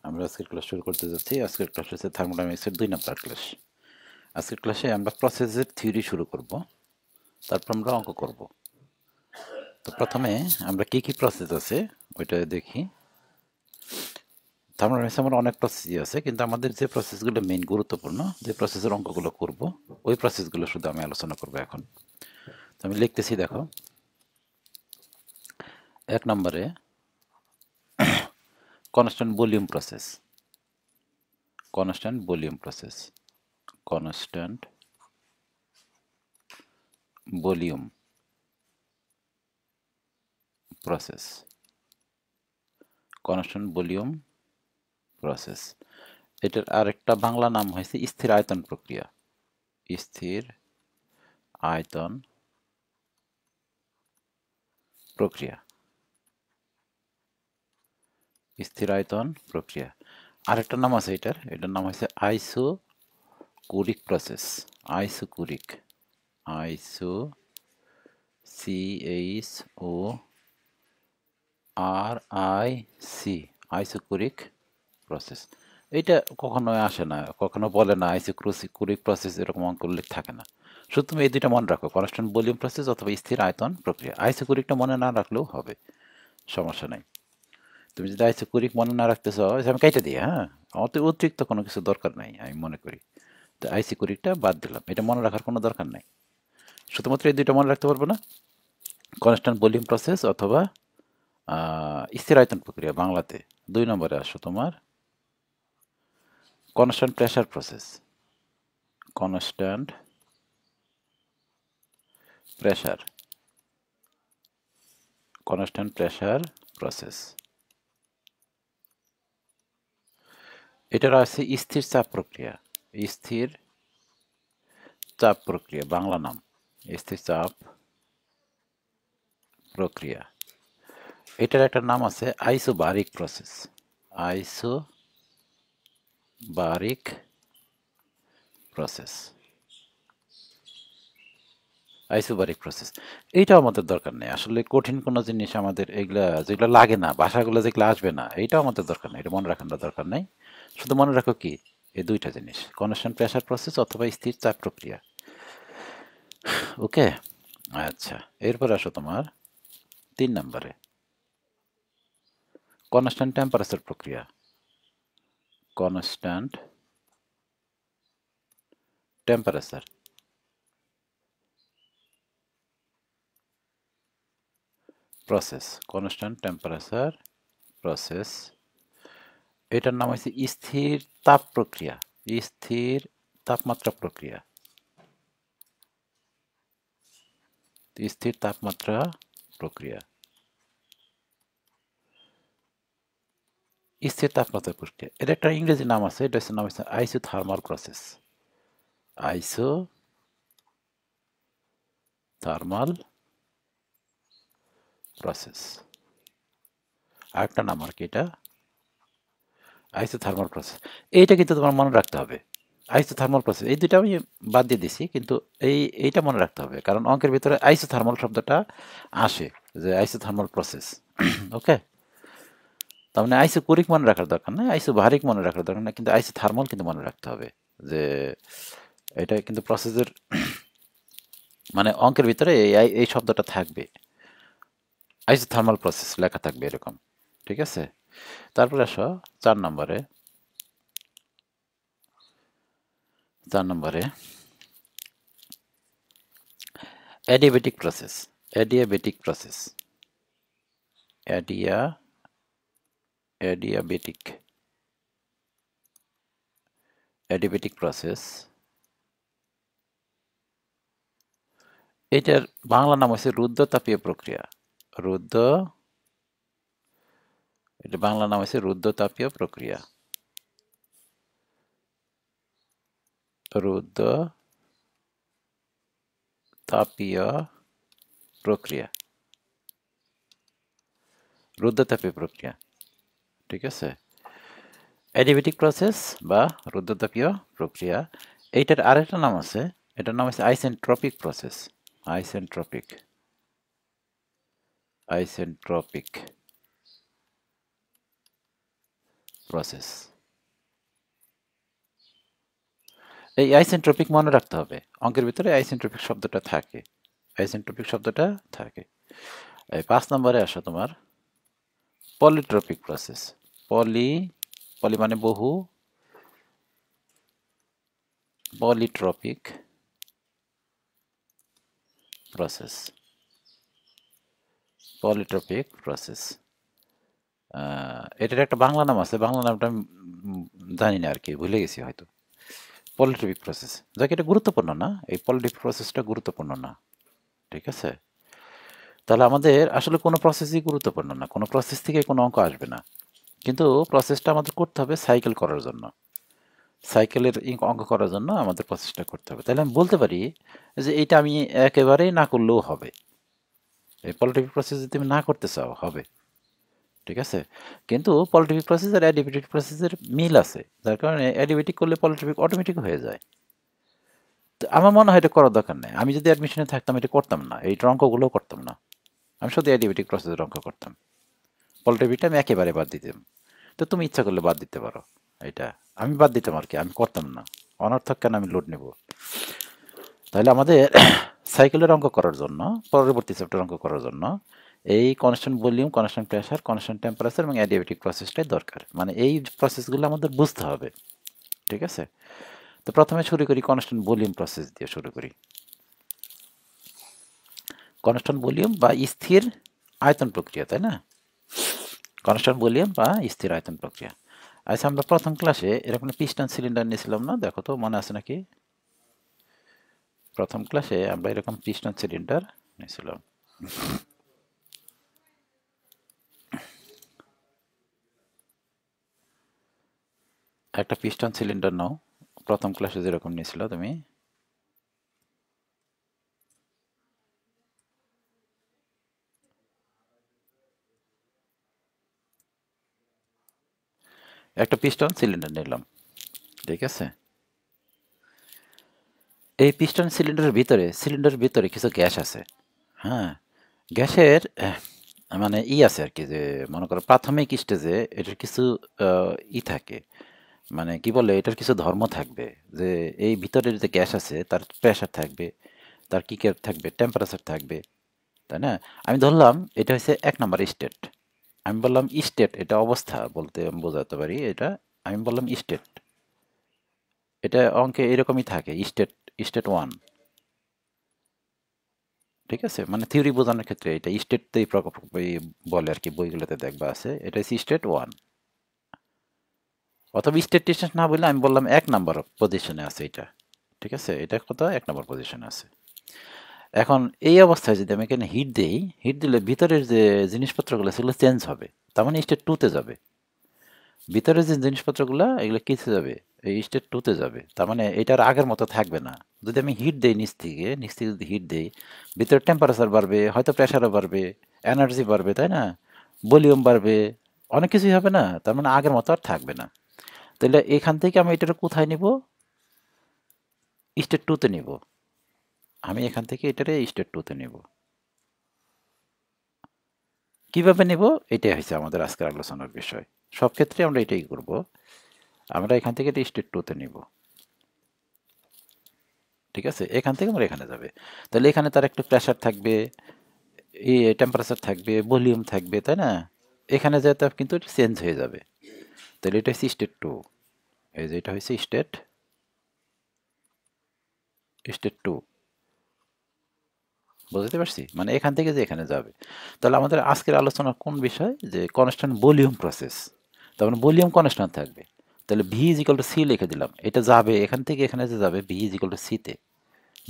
আমরা আজকের ক্লাস শুরু করতে যাচ্ছি। আজকের ক্লাস হচ্ছে থার্মোডাইনামিক্সের 2 নাম্বার ক্লাস। আজকের ক্লাসে আমরা প্রসেসের থিওরি শুরু করব, তারপর আমরা অঙ্ক করব। তো প্রথমে আমরা কি কি প্রসেস আছে ওইটা দেখি। থার্মোডাইনামিক্সে আমার অনেক প্রসেসই আছে, কিন্তু আমাদের যে প্রসেসগুলো মেইন গুরুত্বপূর্ণ, যে প্রসেসের অঙ্কগুলো করব, ওই প্রসেসগুলো শুধু আমি আলোচনা করব এখন। তো আমি লিখতেছি, দেখো। 1 নম্বরে constant volume process. Constant volume process. Constant volume process. Constant volume process. এটার আরেকটা বাংলা নাম হয়েছে স্থির আয়তন প্রক্রিয়া। স্থির আয়তন প্রক্রিয়া। স্থির আয়তন প্রক্রিয়া। আরেকটা নাম আছে এটার নাম হয়েছে আইসোকুরিক প্রসেস। আইসোকুরিক। আইসো CHO RIC। আইসোকুরিক প্রসেস। এটা কখনো আসে না, কখনো বলে না আইসোকুরিক প্রসেস, এরকম অঙ্ক উল্লেখ থাকে না। শুধু তুমি এই দুইটা মনে রাখো, কনস্ট্যান্ট ভলিউম প্রসেস অথবা স্থির আয়তন প্রক্রিয়া। আইসোকুরিকটা মনে না রাখলেও হবে, সমস্যা নাই। তুমি যদি আইসোকুরিক মনে না রাখতে চাও, আমি কেটে দিই, হ্যাঁ, অতিরিক্ত কোনো কিছু দরকার নাই আমি মনে করি। তো আইসোকুরিকটা বাদ দিলাম, এটা মনে রাখার কোনো দরকার নাই। শুধুমাত্র এই দুইটা মনে রাখতে পারবো না, কনস্ট্যান্ট ভলিউম প্রসেস অথবা স্থির আয়তন প্রক্রিয়া। বাংলাতে 2 নম্বরে আসো তোমার constant pressure process. Constant pressure. Constant pressure process. এটার আছে স্থির চাপ প্রক্রিয়া। স্থির চাপ প্রক্রিয়া বাংলা নাম, স্থির চাপ প্রক্রিয়া। এটার একটা নাম আছে isobaric process. Isobaric process. Isobaric process. এইটাও আমাদের দরকার নেই আসলে, কঠিন কোনো জিনিস আমাদের এগুলা যেগুলো লাগে না, ভাষাগুলো যেগুলো আসবে না, এইটাও আমাদের দরকার নেই, এটা মনে রাখার দরকার নেই। শুধু মনে রাখো কি, এই দুইটা জিনিস, কনস্ট্যান্ট প্রেসার প্রসেস অথবা স্থির চাপ প্রক্রিয়া। ওকে, আচ্ছা। এরপর আসো তোমার 3 নম্বরে কনস্ট্যান্ট টেম্পারেচার প্রক্রিয়া। Constant temperature process. Constant temperature process. এটার নাম হচ্ছে স্থির তাপ প্রক্রিয়া। স্থির তাপমাত্রা প্রক্রিয়া। স্থির তাপমাত্রা প্রক্রিয়া। স্থির তাপমাত্রা প্রক্রিয়া, এর একটা ইংরেজি নাম আছে, এটা নাম হচ্ছে আইসোথার্মাল প্রসেস। আইসোথার্মাল প্রসেস আরেকটা নাম আর কি, এটা আইসোথার্মাল প্রসেস। এইটা কিন্তু তোমার মনে রাখতে হবে, আইসোথার্মাল প্রসেস। এই দুটো আমি বাদ দিয়ে দিছি, কিন্তু এইটা মনে রাখতে হবে, কারণ অঙ্কের ভিতরে আইসোথার্মাল শব্দটা আসে, যে আইসোথার্মাল প্রসেস। ওকে, তার মানে আইসোকোরিক মনে রাখার দরকার নেই, আইসোবারিক মনে রাখার দরকার নেই, কিন্তু আইসোথার্মাল কিন্তু মনে রাখতে হবে, যে এটা কিন্তু প্রসেসের মানে অঙ্কের ভিতরে এই শব্দটা থাকবে, আইসোথার্মাল প্রসেস লেখা থাকবে এরকম, ঠিক আছে। তারপরে আসো 4 নম্বরে। 4 নম্বরে adiabatic process. Adiabatic process. Adiabatic adiabatic process. এটার বাংলা নাম হচ্ছে রুদ্ধতাপীয় প্রক্রিয়া। রুদ্ধ এটা বাংলা নাম হচ্ছে রুদ্ধতাপীয় প্রক্রিয়া। রুদ্ধতাপীয় প্রক্রিয়া। রুদ্ধতাপীয় প্রক্রিয়া, ঠিক আছে। অ্যাডিয়াবেটিক প্রসেস বা রুদ্ধতাপীয় প্রক্রিয়া। এইটার আরেকটা নাম আছে, এটার নাম হচ্ছে isentropic process. Isentropic. Isentropic process. এই আইসেন্ট্রপিক মনে রাখতে হবে, অঙ্কের ভিতরে আইসেন্ট্রপিক শব্দটা থাকে, আইসেন্ট্রপিক শব্দটা থাকে। এই 5 নম্বরে আসো তোমার পলিট্রপিক প্রসেস। পলি, পলি মানে বহু, পলিট্রপিক প্রসেস, পলিট্রপিক প্রসেস। এটার একটা বাংলা নাম আছে, বাংলা নামটা আমি জানি না আর কি, ভুলে গেছি হয়তো। পলিট্রপিক প্রসেস, যাকে এটা গুরুত্বপূর্ণ না, এই পলিট্রপিক প্রসেসটা গুরুত্বপূর্ণ না, ঠিক আছে? তাহলে আমাদের আসলে কোনো প্রসেসই গুরুত্বপূর্ণ না, কোনো প্রসেস থেকে কোনো অঙ্ক আসবে না, কিন্তু প্রসেসটা আমাদের করতে হবে সাইকেল করার জন্য, সাইকেলের অঙ্ক করার জন্য আমাদের প্রসেসটা করতে হবে। তাহলে আমি বলতে পারি যে এইটা আমি একেবারেই না করলেও হবে, এই পলিট্রপিক প্রসেস যদি তুমি না করতে চাও হবে, ঠিক আছে? কিন্তু পলিট্রপিক প্রসেস আর অ্যাডিবেটিক প্রসেসের মিল আছে, যার কারণে অ্যাডিবেটিক করলে পলিট্রপিক অটোমেটিক হয়ে যায়। তো আমার মনে হয় এটা করার দরকার নেই, আমি যদি অ্যাডমিশনে থাকতাম এটা করতাম না, এই অঙ্কগুলোও করতাম না, আমি শুধু অ্যাডিবেটিক প্রসেসের অঙ্ক করতাম, পলিট্রপিকটা আমি একেবারে বাদ দিতাম। তো তুমি ইচ্ছা করলে বাদ দিতে পারো, এটা আমি বাদ দিতাম আর কি, আমি করতাম না, অনর্থক কেন আমি লোড নেব। তাহলে আমাদের সাইকেলের অঙ্ক করার জন্য, পরবর্তী চ্যাপ্টার অঙ্ক করার জন্য এই constant volume, constant pressure, constant temperature এবং অ্যাডিয়াবেটিক প্রসেসটাই দরকার, মানে এই প্রসেসগুলো আমাদের বুঝতে হবে, ঠিক আছে? তো প্রথমে শুরু করি কনস্ট্যান্ট ভলিউম প্রসেস দিয়ে শুরু করি। কনস্ট্যান্ট ভলিউম বা স্থির আয়তন প্রক্রিয়া, তাই না? কনস্ট্যান্ট ভলিউম বা স্থির আয়তন প্রক্রিয়া। আচ্ছা, আমরা প্রথম ক্লাসে এরকম পিস্টন সিলিন্ডার নিয়েছিলাম না, দেখো তো মনে আছে নাকি? প্রথম ক্লাসে আমরা এরকম পিস্টন সিলিন্ডার নিয়েছিলাম। একটা পিস্টন সিলিন্ডার নাও, প্রথম ক্লাসে যেরকম নিয়েছিল তুমি, একটা পিস্টন সিলিন্ডার নিলাম, ঠিক আছে? এই পিস্টন সিলিন্ডারের ভিতরে কিছু গ্যাস আছে, হ্যাঁ, গ্যাসের মানে আছে আর কি, যে মনে করো প্রাথমিক স্টেজে এটার কিছু থাকে, মানে কি বলে, এটার কিছু ধর্ম থাকবে, যে এই ভিতরের যে গ্যাস আছে তার প্রেশার থাকবে, তার কি থাকবে, টেম্পারেচার থাকবে, তাই না? আমি ধরলাম এটা হচ্ছে 1 নম্বর স্টেট, আমি বললাম স্টেট, এটা অবস্থা বলতে আমি বোঝাতে পারি, এটা আমি বললাম স্টেট, এটা অঙ্কে এরকমই থাকে, স্টেট, স্টেট 1, ঠিক আছে? মানে থিওরি বোঝানোর ক্ষেত্রে এটা স্টেটতেই বলে আর কি, বইগুলোতে দেখবা আছে, এটা হচ্ছে স্টেট 1, অথবা স্টেট টেস্ট না বললে আমি বললাম 1 নম্বর পজিশনে আছে এটা, ঠিক আছে? এটা কত, 1 নম্বর পজিশনে আছে। এখন এই অবস্থায় যদি আমি এখানে হিট দেই, হিট দিলে ভিতরের যে জিনিসপত্রগুলো সেগুলো চেঞ্জ হবে, তার মানে স্টেট 2-তে যাবে, ভিতরের যে জিনিসপত্রগুলো এগুলো কিসে যাবে, এই স্টেট 2-তে যাবে, তার মানে এটার আগের মতো থাকবে না। যদি আমি হিট দেই নিচ থেকে যদি হিট দেই, ভিতরে টেম্পারেচার বাড়বে, হয়তো প্রেশারও বাড়বে, এনার্জি বাড়বে, তাই না? ভলিউম বাড়বে, অনেক কিছুই হবে না, তার মানে আগের মতো আর থাকবে না। তাহলে এখান থেকে আমি এটার কোথায় নিব, স্টেট 2-তে নিব, আমি এখান থেকে এটারে স্টেট 2-তে নিব। কিভাবে নেব, এটাই হচ্ছে আমাদের আজকের আলোচনার বিষয়, সব ক্ষেত্রে আমরা এটাই করব, আমরা এখান থেকে এটা স্টেট 2-তে নিব, ঠিক আছে? এখান থেকে আমরা এখানে যাবে, তাহলে এখানে তার একটু প্রেশার থাকবে, টেম্পারেচার থাকবে, ভলিউম থাকবে, তাই না? এখানে যেতে কিন্তু এটা চেঞ্জ হয়ে যাবে, তাহলে এটা হচ্ছে স্টেট 2, এই যে এটা হচ্ছে স্টেট 2, বুঝতে পারছি? মানে এখান থেকে যে এখানে যাবে। তাহলে আমাদের আজকের আলোচনা কোন বিষয়, যে কনস্ট্যান্ট ভলিউম প্রসেস, তার মানে ভলিউম কনস্ট্যান্ট থাকবে, তাহলে V is equal to C লিখে দিলাম, এটা যাবে এখান থেকে এখানে যে যাবে, ভি ইজ ইকুয়াল টু সিতে,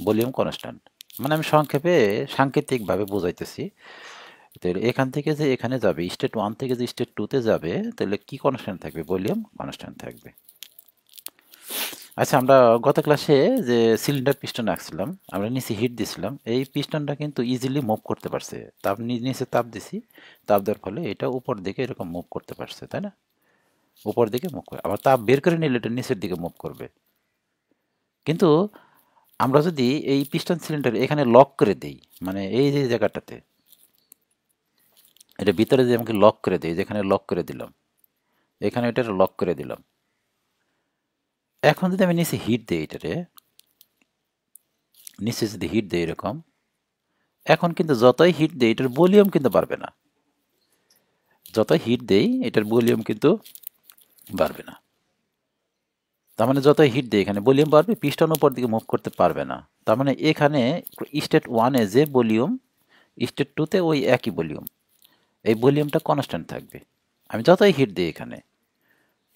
ভলিউম কনস্ট্যান্ট, মানে আমি সংক্ষেপে সাংকেতিকভাবে বোঝাইতেছি। তাহলে এখান থেকে যে এখানে যাবে, স্টেট 1 থেকে যে স্টেট 2-তে যাবে, তাহলে কি কনস্ট্যান্ট থাকবে, ভলিউম কনস্ট্যান্ট থাকবে। আচ্ছা, আমরা গত ক্লাসে যে সিলিন্ডার পিস্টন রাখছিলাম, আমরা নিচে হিট দিছিলাম, এই পিস্টনটা কিন্তু ইজিলি মুভ করতে পারছে, তাপ নিচে তাপ দিছি, তাপ দেওয়ার ফলে এটা উপর দিকে এরকম মুভ করতে পারছে, তাই না? উপর দিকে মুভ করে, আবার তাপ বের করে নিলে এটা নিচের দিকে মুভ করবে। কিন্তু আমরা যদি এই পিস্টন সিলিন্ডার এখানে লক করে দেই, মানে এই যে জায়গাটাতে, এটা ভিতরে যে আমাকে লক করে দেই, যেখানে লক করে দিলাম, এখানে এটা লক করে দিলাম। এখন যদি আমি নিচে হিট দিই, এটারে নিচে যদি হিট দিই এরকম, এখন কিন্তু যতই হিট দেই এটার ভলিউম কিন্তু বাড়বে না। যতই হিট দেই এটার ভলিউম কিন্তু বাড়বে না। তার মানে যতই হিট দেই এখানে ভলিউম বাড়বে, পিস্টন উপর দিকে মুভ করতে পারবে না। তার মানে এখানে স্টেট 1-এ যে ভলিউম, স্টেট 2-তে ওই একই ভলিউম, এই ভলিউমটা কনস্ট্যান্ট থাকবে। আমি যতই হিট দিই এখানে,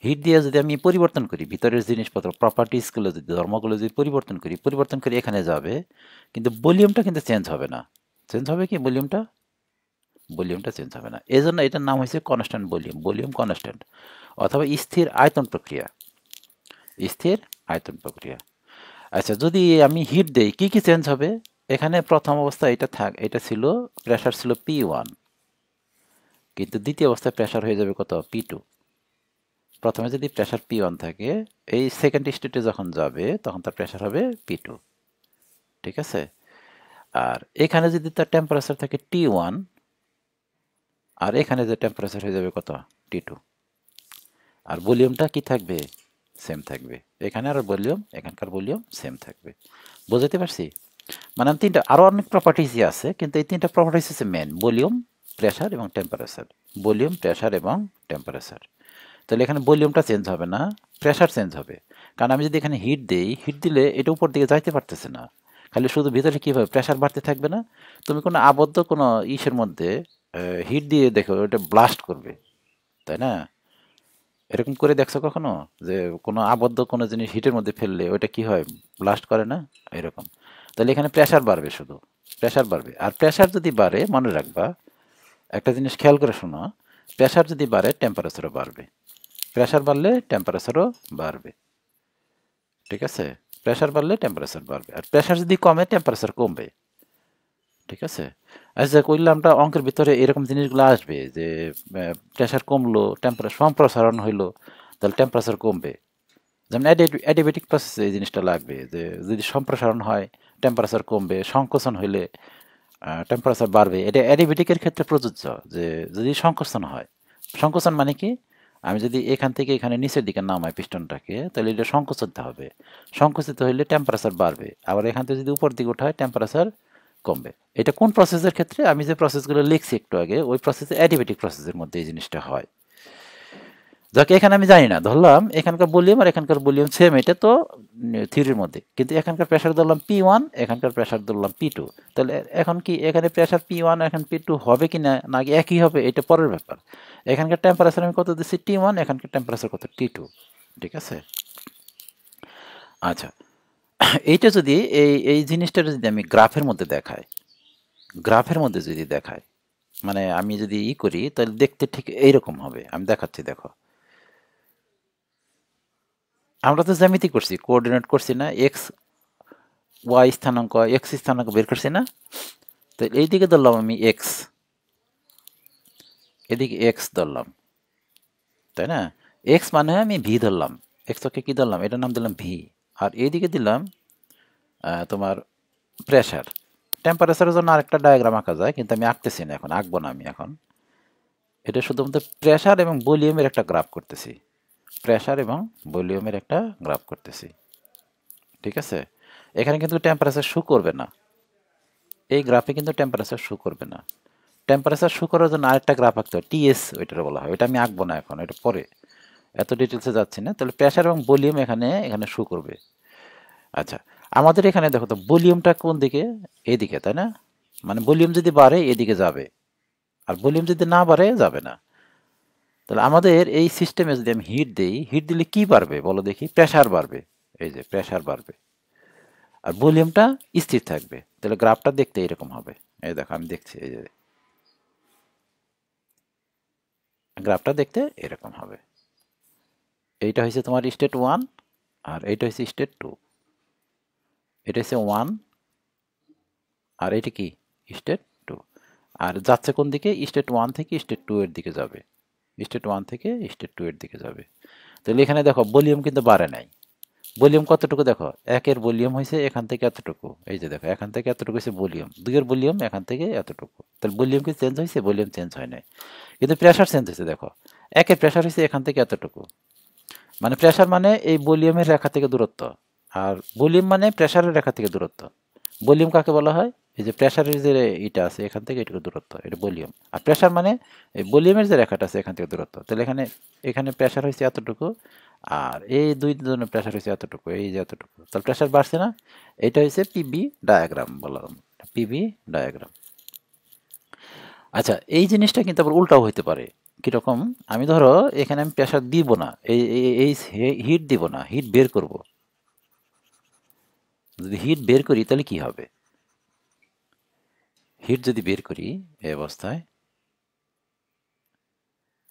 হিট দিয়ে যদি আমি পরিবর্তন করি ভিতরের জিনিসপত্র, প্রপার্টিসগুলো যদি, ধর্মগুলো যদি পরিবর্তন করি এখানে যাবে, কিন্তু ভলিউমটা কিন্তু চেঞ্জ হবে না। চেঞ্জ হবে কি ভলিউমটা? ভলিউমটা চেঞ্জ হবে না। এই জন্য এটার নাম হয়েছে কনস্ট্যান্ট ভলিউম, ভলিউম কনস্ট্যান্ট, অথবা স্থির আয়তন প্রক্রিয়া, স্থির আয়তন প্রক্রিয়া। আচ্ছা, যদি আমি হিট দেই কি কি চেঞ্জ হবে? এখানে প্রথম অবস্থা এটা ছিল, প্রেসার ছিল P1, কিন্তু দ্বিতীয় অবস্থায় প্রেসার হয়ে যাবে কত? P2। প্রথমে যদি প্রেসার P1 থাকে, এই সেকেন্ড স্টেটে যখন যাবে তখন তার প্রেসার হবে P2। ঠিক আছে? আর এখানে যদি তার টেম্পারেচার থাকে T1, আর এখানে যে টেম্পারেচার হয়ে যাবে কত? T2। আর ভলিউমটা কি থাকবে? সেম থাকবে। এখানে আর ভলিউম, এখানকার ভলিউম সেম থাকবে। বুঝতে পারছি? মানে আমি তিনটা, আরও অনেক প্রপার্টিসই আছে, কিন্তু এই তিনটা প্রপার্টিস হচ্ছে মেন: ভলিউম, প্রেসার এবং টেম্পারেচার। ভলিউম, প্রেসার এবং টেম্পারেচার। তাহলে এখানে ভলিউমটা চেঞ্জ হবে না, প্রেসার চেঞ্জ হবে। কারণ আমি যদি এখানে হিট দিই, হিট দিলে এটা উপর দিকে যাইতে পারতেছে না, খালি শুধু ভিতরে কীভাবে প্রেসার বাড়তে থাকবে না। তুমি কোনো আবদ্ধ কোনো ইসের মধ্যে হিট দিয়ে দেখো, ওটা ব্লাস্ট করবে, তাই না? এরকম করে দেখছো কখনো যে কোনো আবদ্ধ কোনো জিনিস হিটের মধ্যে ফেললে ওটা কি হয়? ব্লাস্ট করে না? এরকম। তাহলে এখানে প্রেসার বাড়বে, শুধু প্রেসার বাড়বে। আর প্রেসার যদি বাড়ে, মনে রাখবা একটা জিনিস খেয়াল করে শোনো, প্রেসার যদি বাড়ে টেম্পারেচারও বাড়বে, প্রেসার বাড়লে টেম্পারেচারও বাড়বে। ঠিক আছে? প্রেসার বাড়লে টেম্পারেচার বাড়বে, আর প্রেসার যদি কমে টেম্পারেচার কমবে। ঠিক আছে? আচ্ছা, কইলামটা অঙ্কের ভিতরে এরকম জিনিসগুলো আসবে যে প্রেসার কমলো, টেম্পারেচার সম্প্রসারণ হইলো, তাহলে টেম্পারেচার কমবে। যেমন অ্যাডিবেটিক প্রসেসে এই জিনিসটা লাগবে, যে যদি সম্প্রসারণ হয় টেম্পারেচার কমবে, সংকোচন হইলে টেম্পারেচার বাড়বে। এটা অ্যাডিবেটিকের ক্ষেত্রে প্রযোজ্য, যে যদি সংকোচন হয়। সংকোচন মানে কি? আমি যদি এখান থেকে এখানে নিচের দিকে নামাই পিস্টনটাকে, তাহলে এটা সংকুচিত হবে। সংকুচিত হইলে টেম্পারেচার বাড়বে। আবার এখান থেকে যদি উপর দিকে উঠায় টেম্পারেচার কমবে। এটা কোন প্রসেসের ক্ষেত্রে? আমি যে প্রসেসগুলো লিখছি একটু আগে, ওই প্রসেসে অ্যাডিবেটিক প্রসেসের মধ্যে এই জিনিসটা হয়। যাকে এখানে আমি জানি না, ধরলাম এখানকার ভলিউম আর এখানকার ভলিউম সেম, এটা তো থিওরির মধ্যে, কিন্তু এখানকার প্রেশার ধরলাম P1, এখানকার প্রেশার ধরলাম P2। তাহলে এখন কি এখানে প্রেশার P1 এখন P2 হবে কি না, নাকি একই হবে, এটা পরের ব্যাপার। এখানকার টেম্পারেচার আমি কত দিচ্ছি? T1, এখানকার টেম্পারেচার কত? T2। ঠিক আছে? আচ্ছা, এইটা যদি এই এই জিনিসটা যদি আমি গ্রাফের মধ্যে দেখাই, গ্রাফের মধ্যে যদি দেখাই, মানে আমি যদি করি, তাহলে দেখতে ঠিক এইরকম হবে। আমি দেখাচ্ছি, দেখো। আমরা তো জ্যামিতি করছি, কোঅর্ডিনেট করছি না, এক্স ওয়াই স্থানাঙ্ক, এক্স স্থানাঙ্ক বের করছি না? তো এইদিকে ধরলাম আমি এক্স, এদিকে এক্স ধরলাম, তাই না? এক্স মানে আমি ভি ধরলাম, এক্স ওকে কি ধরলাম? এটার নাম দিলাম ভি। আর এইদিকে দিলাম তোমার প্রেশার। টেম্পারেচারের জন্য আরেকটা ডায়াগ্রাম আঁকা যায়, কিন্তু আমি আঁকতেছি না এখন, আঁকবো না আমি এখন। এটা শুধুমাত্র প্রেশার এবং ভলিউমের একটা গ্রাফ করতেছি, প্রেশার এবং ভলিউমের একটা গ্রাফ করতেছি। ঠিক আছে? এখানে কিন্তু টেম্পারেচার শো করবে না, এই গ্রাফে কিন্তু টেম্পারেচার শো করবে না। টেম্পারেচার শো করার জন্য আরেকটা গ্রাফ আঁকতে হয়, টিএস ওইটা বলা হয়। ওইটা আমি আঁকবো না এখন, এটা পরে, এত ডিটেলসে যাচ্ছি না। তাহলে প্রেশার এবং ভলিউম এখানে এখানে শো করবে। আচ্ছা, আমাদের এখানে দেখো তো ভলিউমটা কোন দিকে? এদিকে, তাই না? মানে ভলিউম যদি বাড়ে এদিকে যাবে, আর ভলিউম যদি না বাড়ে যাবে না। তাহলে আমাদের এই সিস্টেমে যদি আমি হিট দিই, হিট দিলে কি বাড়বে বলো দেখি? প্রেশার বাড়বে, এই যে প্রেশার বাড়বে, আর ভলিউমটা স্থির থাকবে। তাহলে গ্রাফটা দেখতে এরকম হবে। এই দেখো, আমি দেখছি, এই যে গ্রাফটা দেখতে এরকম হবে। এইটা হচ্ছে তোমার স্টেট 1, আর এইটা হচ্ছে স্টেট 2। এটা হচ্ছে 1, আর এটা কি? স্টেট 2। আর যাচ্ছে কোন দিকে? স্টেট 1 থেকে স্টেট 2 এর দিকে যাবে, স্টেট 1 থেকে স্টেট 2 এর দিকে যাবে। তাহলে এখানে দেখো ভলিউম কিন্তু বাড়ে নাই। ভলিউম কতটুকু দেখো? 1 এর ভলিউম হয়েছে এখান থেকে এতটুকু, এই যে দেখো এখান থেকে এতটুকু হচ্ছে ভলিউম। 2 এর ভলিউম এখান থেকে এতটুকু। তাহলে ভলিউম কি চেঞ্জ হয়েছে? ভলিউম চেঞ্জ হয় নাই, কিন্তু প্রেশার চেঞ্জ হয়েছে। দেখো একের প্রেশার হচ্ছে এখান থেকে এতটুকু, মানে প্রেশার মানে এই ভলিউমের রেখা থেকে দূরত্ব, আর ভলিউম মানে প্রেশারের রেখা থেকে দূরত্ব। ভলিউম কাকে বলা হয়? এই যে প্রেশারের যে এটা আছে এখান থেকে এটুকু দূরত্ব, এটা ভলিউম। আর প্রেশার মানে এই ভলিউমের যে রেখাটা আছে এখান থেকে দূরত্ব। তাহলে এখানে এখানে প্রেশার হয়েছে এতটুকু, আর এই দুই জনের প্রেশার হয়েছে এতটুকু, এই যে এতটুকু, তাহলে প্রেশার বাড়ছে না? এটা হচ্ছে পিবি ডায়াগ্রাম বললাম, পিবি ডায়াগ্রাম। আচ্ছা, এই জিনিসটা কিন্তু আবার উল্টাও হইতে পারে। কিরকম? আমি ধরো এখানে আমি প্রেশার দিব না, এই হিট দিব না, হিট বের করব। যদি হিট বের করি তাহলে কি হবে? হিট যদি বের করি এই অবস্থায়,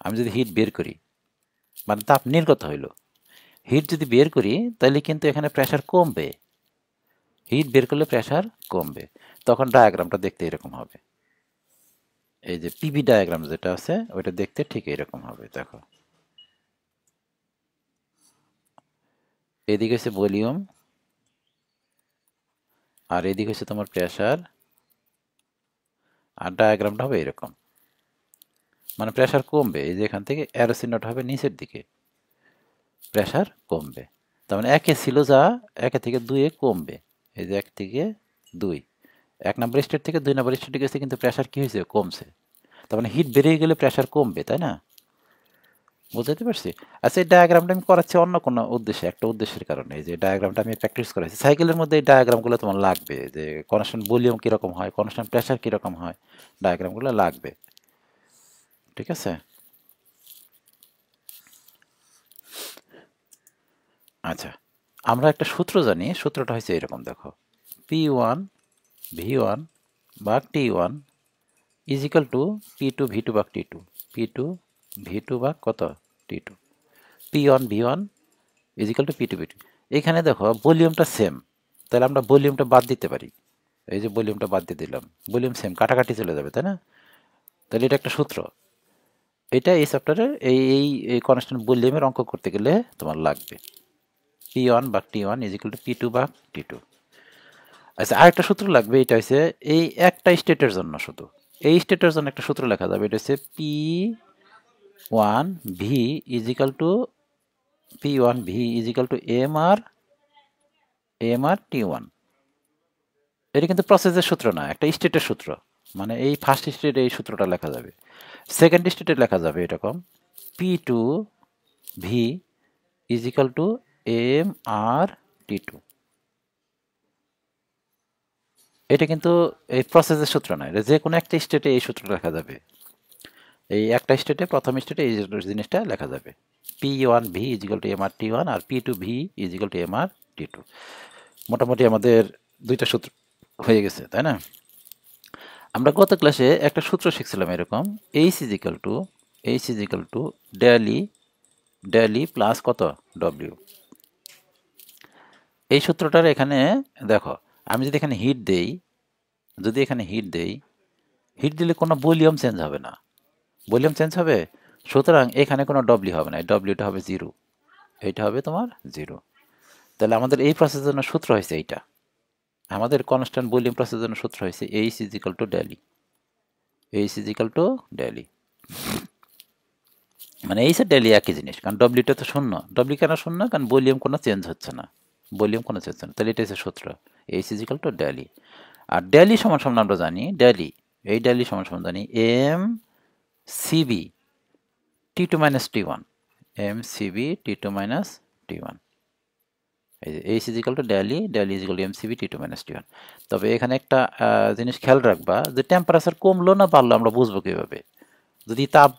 আমি যদি হিট বের করি মানে তাপ নির্গত হইল, হিট যদি বের করি তাহলে কিন্তু এখানে প্রেশার কমবে। হিট বের করলে প্রেশার কমবে, তখন ডায়াগ্রামটা দেখতে এরকম হবে। এই যে পিভি ডায়াগ্রাম যেটা আছে ওইটা দেখতে ঠিক এরকম হবে। দেখো, এদিকে হচ্ছে ভলিউম, আর এদিকে হচ্ছে তোমার প্রেশার, আর ডায়াগ্রামটা হবে এরকম। মানে প্রেশার কমবে, এই যে এখান থেকে অ্যারো চিহ্নটা হবে নিচের দিকে, প্রেশার কমবে। তার মানে একে ছিল যা একে থেকে দুয়ে কমবে। এই যে এক থেকে দুই, এক নম্বর স্টেট থেকে দুই নম্বর স্টেটে গেছে, কিন্তু প্রেশার কি হয়েছে? কমছে। তার মানে হিট বেড়ে গেলে প্রেশার কমবে, তাই না? বুঝতে পারছি? আচ্ছা, এই ডায়াগ্রামটা আমি করাচ্ছি অন্য কোনো উদ্দেশ্যে, একটা উদ্দেশ্যের কারণে। এই যে ডায়াগ্রামটা আমি প্র্যাকটিস করাচ্ছি, সাইকেলের মধ্যে এই ডায়াগ্রামগুলো তোমার লাগবে, যে কনস্ট্যান্ট ভলিউম কীরকম হয়, কনস্ট্যান্ট প্রেশার কীরকম হয়, ডায়াগ্রামগুলো লাগবে। ঠিক আছে? আচ্ছা, আমরা একটা সূত্র জানি, সূত্রটা হচ্ছে এরকম। দেখো, পি ওয়ান ভি ওয়ান বা T one is equal to P two V two বা T two, P two V two বা কত T two, P one V one is equal to P two V two. এখানে দেখো ভলিউমটা same, তাহলে আমরা ভলিউমটা বাদ দিতে পারি। এই যে ভলিউমটা বাদ দিয়ে দিলাম, ভলিউম সেম, কাটাকাটি চলে যাবে, তাই না? তাহলে এটা একটা সূত্র, এটা এই চ্যাপ্টারের এই কনস্ট্যান্ট ভলিউমের অঙ্ক করতে গেলে তোমার লাগবে। পি ওয়ান বা T one is equal to P two বা টি টু। আচ্ছা, আরেকটা সূত্র লাগবে, এটা হচ্ছে এই একটা স্টেটের জন্য, শুধু এই স্টেটের জন্য একটা সূত্র লেখা যাবে। এটা হচ্ছে P one V is equal to P one V is equal to M R T one. এটা কিন্তু প্রসেসের সূত্র না, একটা স্টেটের সূত্র। মানে এই ফার্স্ট স্টেটে এই সূত্রটা লেখা যাবে, সেকেন্ড স্টেটে লেখা যাবে এরকম, P two V is equal to M R T two. এটা কিন্তু এই প্রসেসের সূত্র নয়, এটা যে কোনো একটা স্টেটে এই সূত্র লেখা যাবে। এই একটা স্টেটে, প্রথম স্টেটে এই জিনিসটা লেখা যাবে, P one V is equal to M R T one, আর P two V is equal to M R T two. মোটামুটি আমাদের দুইটা সূত্র হয়ে গেছে, তাই না? আমরা গত ক্লাসে একটা সূত্র শিখছিলাম এরকম, H is equal to del E plus কত ডব্লিউ। এই সূত্রটার এখানে দেখো, আমি যদি এখানে হিট দেই, যদি এখানে হিট দেই, হিট দিলে কোনো ভলিউম চেঞ্জ হবে না, ভলিউম চেঞ্জ হবে, সুতরাং এখানে কোনো ডব্লিউ হবে না, ডব্লিউটা হবে জিরো, এইটা হবে তোমার জিরো। তাহলে আমাদের এই প্রসেসের জন্য সূত্র হয়েছে এইটা, আমাদের কনস্ট্যান্ট ভলিউম প্রসেসের জন্য সূত্র হয়েছে H is equal to del E, H is equal to del E. মানে এইচ আর ডেল ই একই জিনিস, কারণ ডব্লিউটা তো শূন্য। ডব্লিউ কেন শূন্য? কারণ ভলিউম কোনো চেঞ্জ হচ্ছে না, ভলিউম কোনো চেঞ্জ হচ্ছে না, তাহলে এটা হচ্ছে সূত্র, H is equal to del E. আর ডেল ই সমান সমান আমরা জানি, ডেল ই, এই ডেল ই সমান সমান জানি M CV T two minus T one, M CV T two minus T one. এই যে H is equal to del E is equal to M CV T two minus T one. তবে এখানে একটা জিনিস খেয়াল রাখবা, যে টেম্পারেচার কমলো না বাড়লো আমরা বুঝবো কীভাবে? যদি তাপ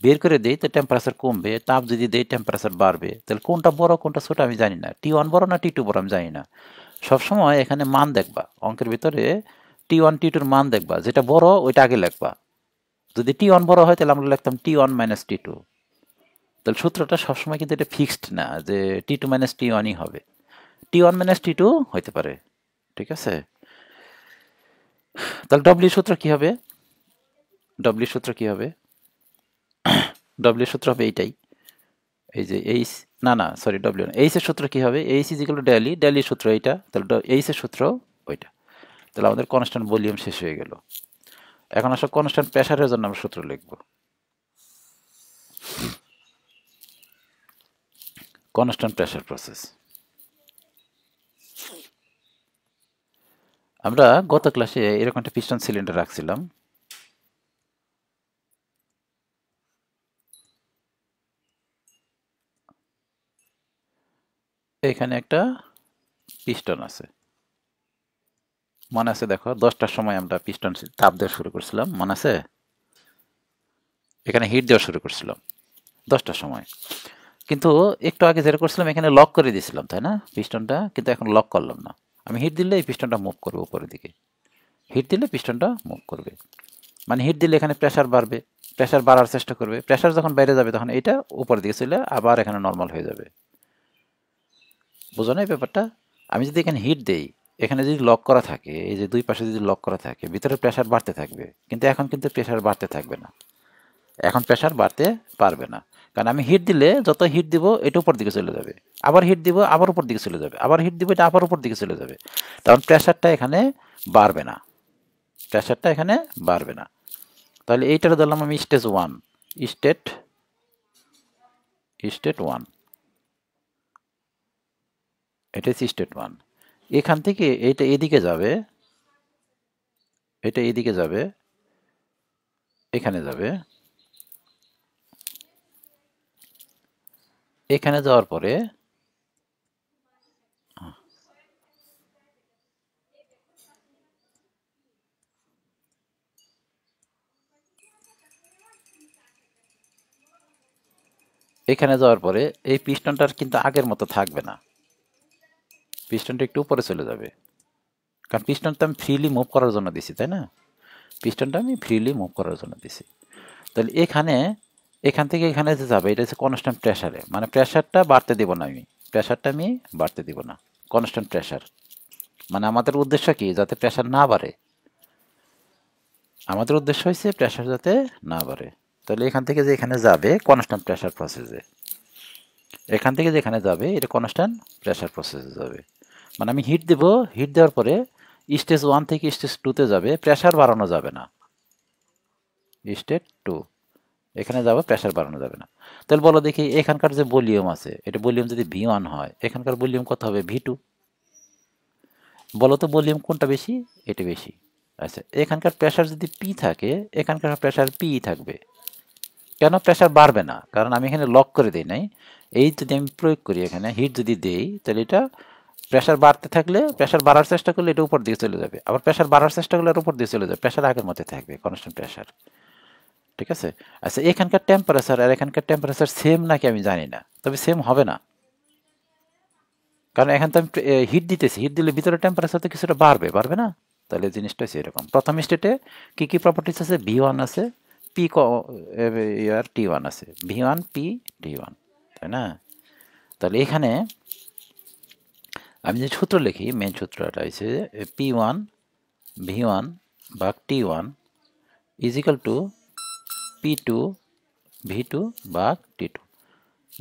বের করে দেই তো টেম্পারেচার কমবে, তাপ যদি দেই টেম্পারেচার বাড়বে, তাহলে কোনটা বড় কোনটা ছোট আমি জানি না, টি ওয়ান বড় না টি টু বড় আমি জানি না। সবসময় এখানে মান দেখবা, অঙ্কের ভিতরে টি ওয়ান টি টুর মান দেখবা, যেটা বড় ওইটা আগে লিখবা। যদি টি ওয়ান বড় হয় তাহলে আমরা লিখতাম টি ওয়ান মাইনাস টি টু। তাহলে সূত্রটা সবসময় কিন্তু এটা ফিক্সড না যে টি টু মাইনাস টি ওয়ানই হবে, টি ওয়ান মাইনাস টি টু হইতে পারে। ঠিক আছে? তাহলে ডব্লিউ সূত্র কি হবে? ডব্লিউ সূত্র কি হবে? ডব্লিউ সূত্র হবে এইটাই, এই যে এইচ, না সরি ডব্লিউ না, এইচ এর সূত্র কি হবে? H is equal to del E সূত্র এইটা, তাহলে এইচ এর সূত্র ওইটা। তাহলে আমাদের কনস্ট্যান্ট ভলিউম শেষ হয়ে গেল। এখন আসলে কনস্ট্যান্ট প্রেসারের জন্য আমরা সূত্র লিখব। Constant pressure process. আমরা গত ক্লাসে এরকম একটা পিস্টন সিলিন্ডার রাখছিলাম। এখানে একটা পিস্টন আছে, মনে আছে? দেখো 10টার সময় আমরা পিস্টন তাপ দেওয়া শুরু করছিলাম, মনে আছে? এখানে হিট দেওয়া শুরু করছিলাম 10টার সময়, কিন্তু একটু আগে যেটা করছিলাম এখানে লক করে দিয়েছিলাম, তাই না পিস্টনটা? কিন্তু এখন লক করলাম না। আমি হিট দিলে এই পিস্টনটা মুভ করবে উপরের দিকে, হিট দিলে পিস্টনটা মুভ করবে, মানে হিট দিলে এখানে প্রেসার বাড়বে, প্রেসার বাড়ার চেষ্টা করবে, প্রেসার যখন বাইরে যাবে তখন এটা উপরের দিকে চলে আবার এখানে নর্মাল হয়ে যাবে। বোঝো না এই ব্যাপারটা? আমি যদি এখানে হিট দেই, এখানে যদি লক করা থাকে, এই যে দুই পাশে যদি লক করা থাকে, ভিতরে প্রেসার বাড়তে থাকবে, কিন্তু এখন কিন্তু প্রেসার বাড়তে থাকবে না, এখন প্রেসার বাড়তে পারবে না। কারণ আমি হিট দিলে যত হিট দিব এটা উপর দিকে চলে যাবে, আবার হিট দিব আবার উপর দিকে চলে যাবে, আবার হিট দিব এটা আবার উপর দিকে চলে যাবে, তখন প্রেসারটা এখানে বাড়বে না, প্রেসারটা এখানে বাড়বে না। তাহলে এইটার ধরলাম আমি স্টেজ 1, স্টেট স্টেট 1, এটা হচ্ছে স্টেট 1। এখান থেকে এটা এদিকে যাবে, এটা এদিকে যাবে, এখানে যাবে, এখানে যাওয়ার পরে এখানে যাওয়ার পরে এই পিস্টনটার কিন্তু আগের মতো থাকবে না, পিস্টনটা একটু উপরে চলে যাবে, কারণ পিস্টনটা আমি ফ্রিলি মুভ করার জন্য দিছি, তাই না? পিস্টনটা আমি ফ্রিলি মুভ করার জন্য দিছি। তাহলে এখানে এখান থেকে এখানে যে যাবে এটা হচ্ছে কনস্ট্যান্ট প্রেসারে, মানে প্রেসারটা বাড়তে দিব না, আমি প্রেসারটা আমি বাড়তে দিব না, কনস্ট্যান্ট প্রেসার। মানে আমাদের উদ্দেশ্য কি? যাতে প্রেসার না বাড়ে, আমাদের উদ্দেশ্য হচ্ছে প্রেসার যাতে না বাড়ে। তাহলে এখান থেকে যে এখানে যাবে কনস্ট্যান্ট প্রেসার প্রসেসে, এখান থেকে যেখানে যাবে এটা কনস্ট্যান্ট প্রেসার প্রসেসে যাবে। মানে আমি হিট দেব, হিট দেওয়ার পরে স্টেজ 1 থেকে স্টেজ 2-তে যাবে, প্রেসার বাড়ানো যাবে না, স্টেজ 2 এখানে যাবে, প্রেসার বাড়ানো যাবে না। তাহলে বলো দেখি এখানকার যে ভলিউম আছে, এটা ভলিউম যদি V1 হয়, এখানকার ভলিউম কত হবে? V2। বলো তো ভলিউম কোনটা বেশি? এটা বেশি। আচ্ছা, এখানকার প্রেসার যদি P থাকে, এখানকার প্রেসার P থাকবে। কেন প্রেসার বাড়বে না? কারণ আমি এখানে লক করে দিই নাই। এই যদি আমি প্রয়োগ করি এখানে হিট যদি দেই, তাহলে এটা প্রেসার বাড়তে থাকলে, প্রেসার বাড়ার চেষ্টা করলে এটা উপর দিকে চলে যাবে, আবার প্রেসার বাড়ার চেষ্টা করলে আর উপর দিকে চলে যাবে, প্রেসার আগের মধ্যে থাকবে, কনস্ট্যান্ট প্রেসার। ঠিক আছে? আচ্ছা, এখানকার টেম্পারেচার আর এখানকার টেম্পারেচার সেম নাকি আমি জানি না, তবে সেম হবে না, কারণ এখান তো আমি হিট দিতেছি, হিট দিলে ভিতরে টেম্পারেচার তো কিছুটা বাড়বে, বাড়বে না? তাহলে জিনিসটা হচ্ছে এরকম। প্রথম স্টেটে কি কি প্রপার্টিস আছে? V1 আছে, পি আর T1 আছে, V1 P T1, তাই না? তাহলে এখানে আমি যে সূত্র লিখি, মেন সূত্রটা হচ্ছে P1 V1 ভাগ T1 is equal two P2 V2 ভাগ T2।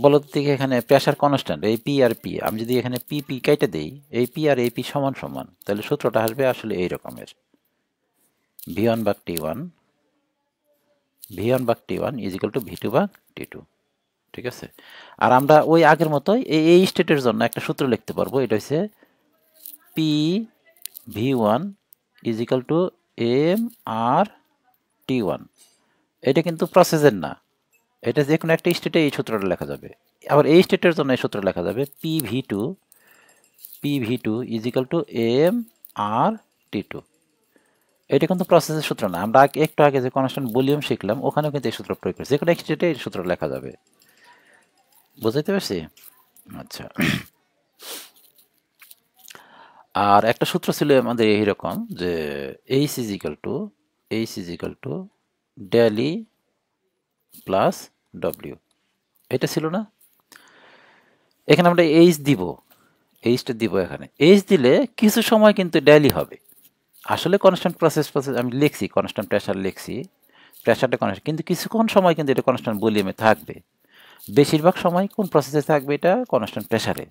বলো তো দেখি এখানে প্রেসার কনস্ট্যান্ট, এই পি আর পি আমি যদি এখানে পি পি কেটে দিই, এই পি আর এই পি সমান সমান, তাহলে সূত্রটা আসবে আসলে এই রকমের, V1 ভাগ T1, V1 ভাগ T1 is equal two V2 ভাগ T2। ঠিক আছে? আর আমরা ওই আগের মতোই এই স্টেটের জন্য একটা সূত্র লিখতে পারবো, এটা হচ্ছে P V1 is equal to M R T1। এটা কিন্তু প্রসেসের না, এটা যে কোনো একটা স্টেটে এই সূত্রটা লেখা যাবে। আবার এই স্টেটের জন্য এই সূত্র লেখা যাবে P V two is equal to M R T2। এটা কিন্তু প্রসেসের সূত্র না, আমরা একটু আগে যে কনস্ট্যান্ট ভলিউম শিখলাম ওখানেও কিন্তু এই সূত্র প্রয়োগ করেছি, যে কোনো স্টেটে এই সূত্র লেখা যাবে। বুঝতে পারছি? আচ্ছা, আর একটা সূত্র ছিল আমাদের এইরকম যে H is equal to del E plus W, এটা ছিল না? এখানে আমরা এইচ দিব, এইচটা দিব, এখানে এইচ দিলে কিছু সময় কিন্তু ডেলি হবে। আসলে কনস্ট্যান্ট প্রসেস আমি লিখছি, কনস্ট্যান্ট প্রেসার লিখছি, প্রেসারটা কনস্ট্যান্ট, কিন্তু কিছুক্ষণ সময় কিন্তু এটা কনস্ট্যান্ট ভলিউমে থাকবে। বেশিরভাগ সময় কোন প্রসেসে থাকবে? এটা কনস্ট্যান্ট প্রেসারে।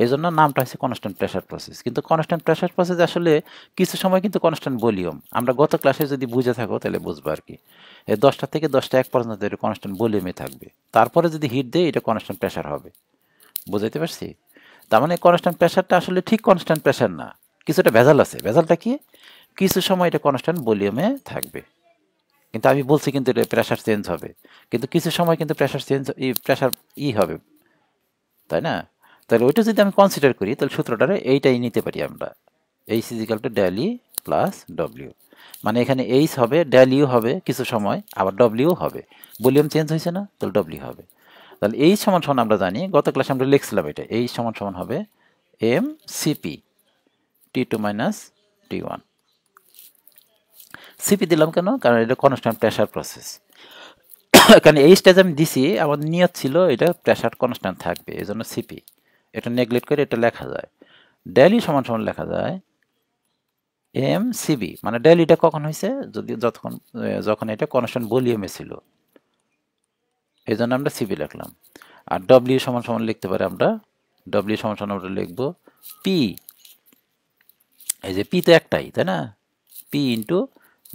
এই জন্য নামটা হচ্ছে কনস্ট্যান্ট প্রেসার প্রসেস। কিন্তু কনস্ট্যান্ট প্রেসার প্রসেস আসলে কিছু সময় কিন্তু কনস্ট্যান্ট ভলিউম, আমরা গত ক্লাসে যদি বুঝে থাকো তাহলে বুঝবো আর কি। এই 10টা থেকে 10টা 1 পর্যন্ত এটা কনস্ট্যান্ট ভলিউমে থাকবে, তারপরে যদি হিট দেয় এটা কনস্ট্যান্ট প্রেসার হবে। বুঝাইতে পারছি? তার মানে কনস্ট্যান্ট প্রেশারটা আসলে ঠিক কনস্ট্যান্ট প্রেশার না, কিছুটা ভেজাল আছে। ভেজালটা কি? কিছু সময় এটা কনস্ট্যান্ট ভলিউমে থাকবে, কিন্তু আমি বলছি কিন্তু এটা প্রেশার চেঞ্জ হবে, কিন্তু কিছু সময় কিন্তু প্রেশার চেঞ্জ প্রেশার হবে, তাই না? তাহলে ওইটা যদি আমি কনসিডার করি তাহলে সূত্রটারে এইটাই নিতে পারি আমরা, H is equal two del E plus W. মানে এখানে এইচ হবে, ডেল ইউ হবে কিছু সময়, আবার ডব্লিউ হবে, ভলিউম চেঞ্জ হয়েছে না, তাহলে ডব্লিউ হবে। তাহলে এইচ সমান সমান আমরা জানি, গত ক্লাসে আমরা লিখছিলাম এটা, এইচ সমান সমান হবে M CP T two minus T one. CP দিলাম কেন? কারণ এটা কনস্ট্যান্ট প্রেশার প্রসেস। কারণ এইচটা যে আমি দিছি আমার নিয়ত ছিল এটা প্রেশার কনস্ট্যান্ট থাকবে, এই জন্য সিপি। এটা নেগলেক্ট করে এটা লেখা যায় ডেলি সমান সমান লেখা যায় এম সিবি। মানে ডেলিটা কখন হয়েছে? যখন এটা কনস্ট্যান্ট ভলিউমে ছিল, এই জন্য আমরা সিবি লিখলাম। আর ডব্লিউ সমান সমান লিখতে পারি আমরা, ডব্লিউ সমান সমান আমরা লিখবো পি, এই যে পি তো একটাই, তাই না? P into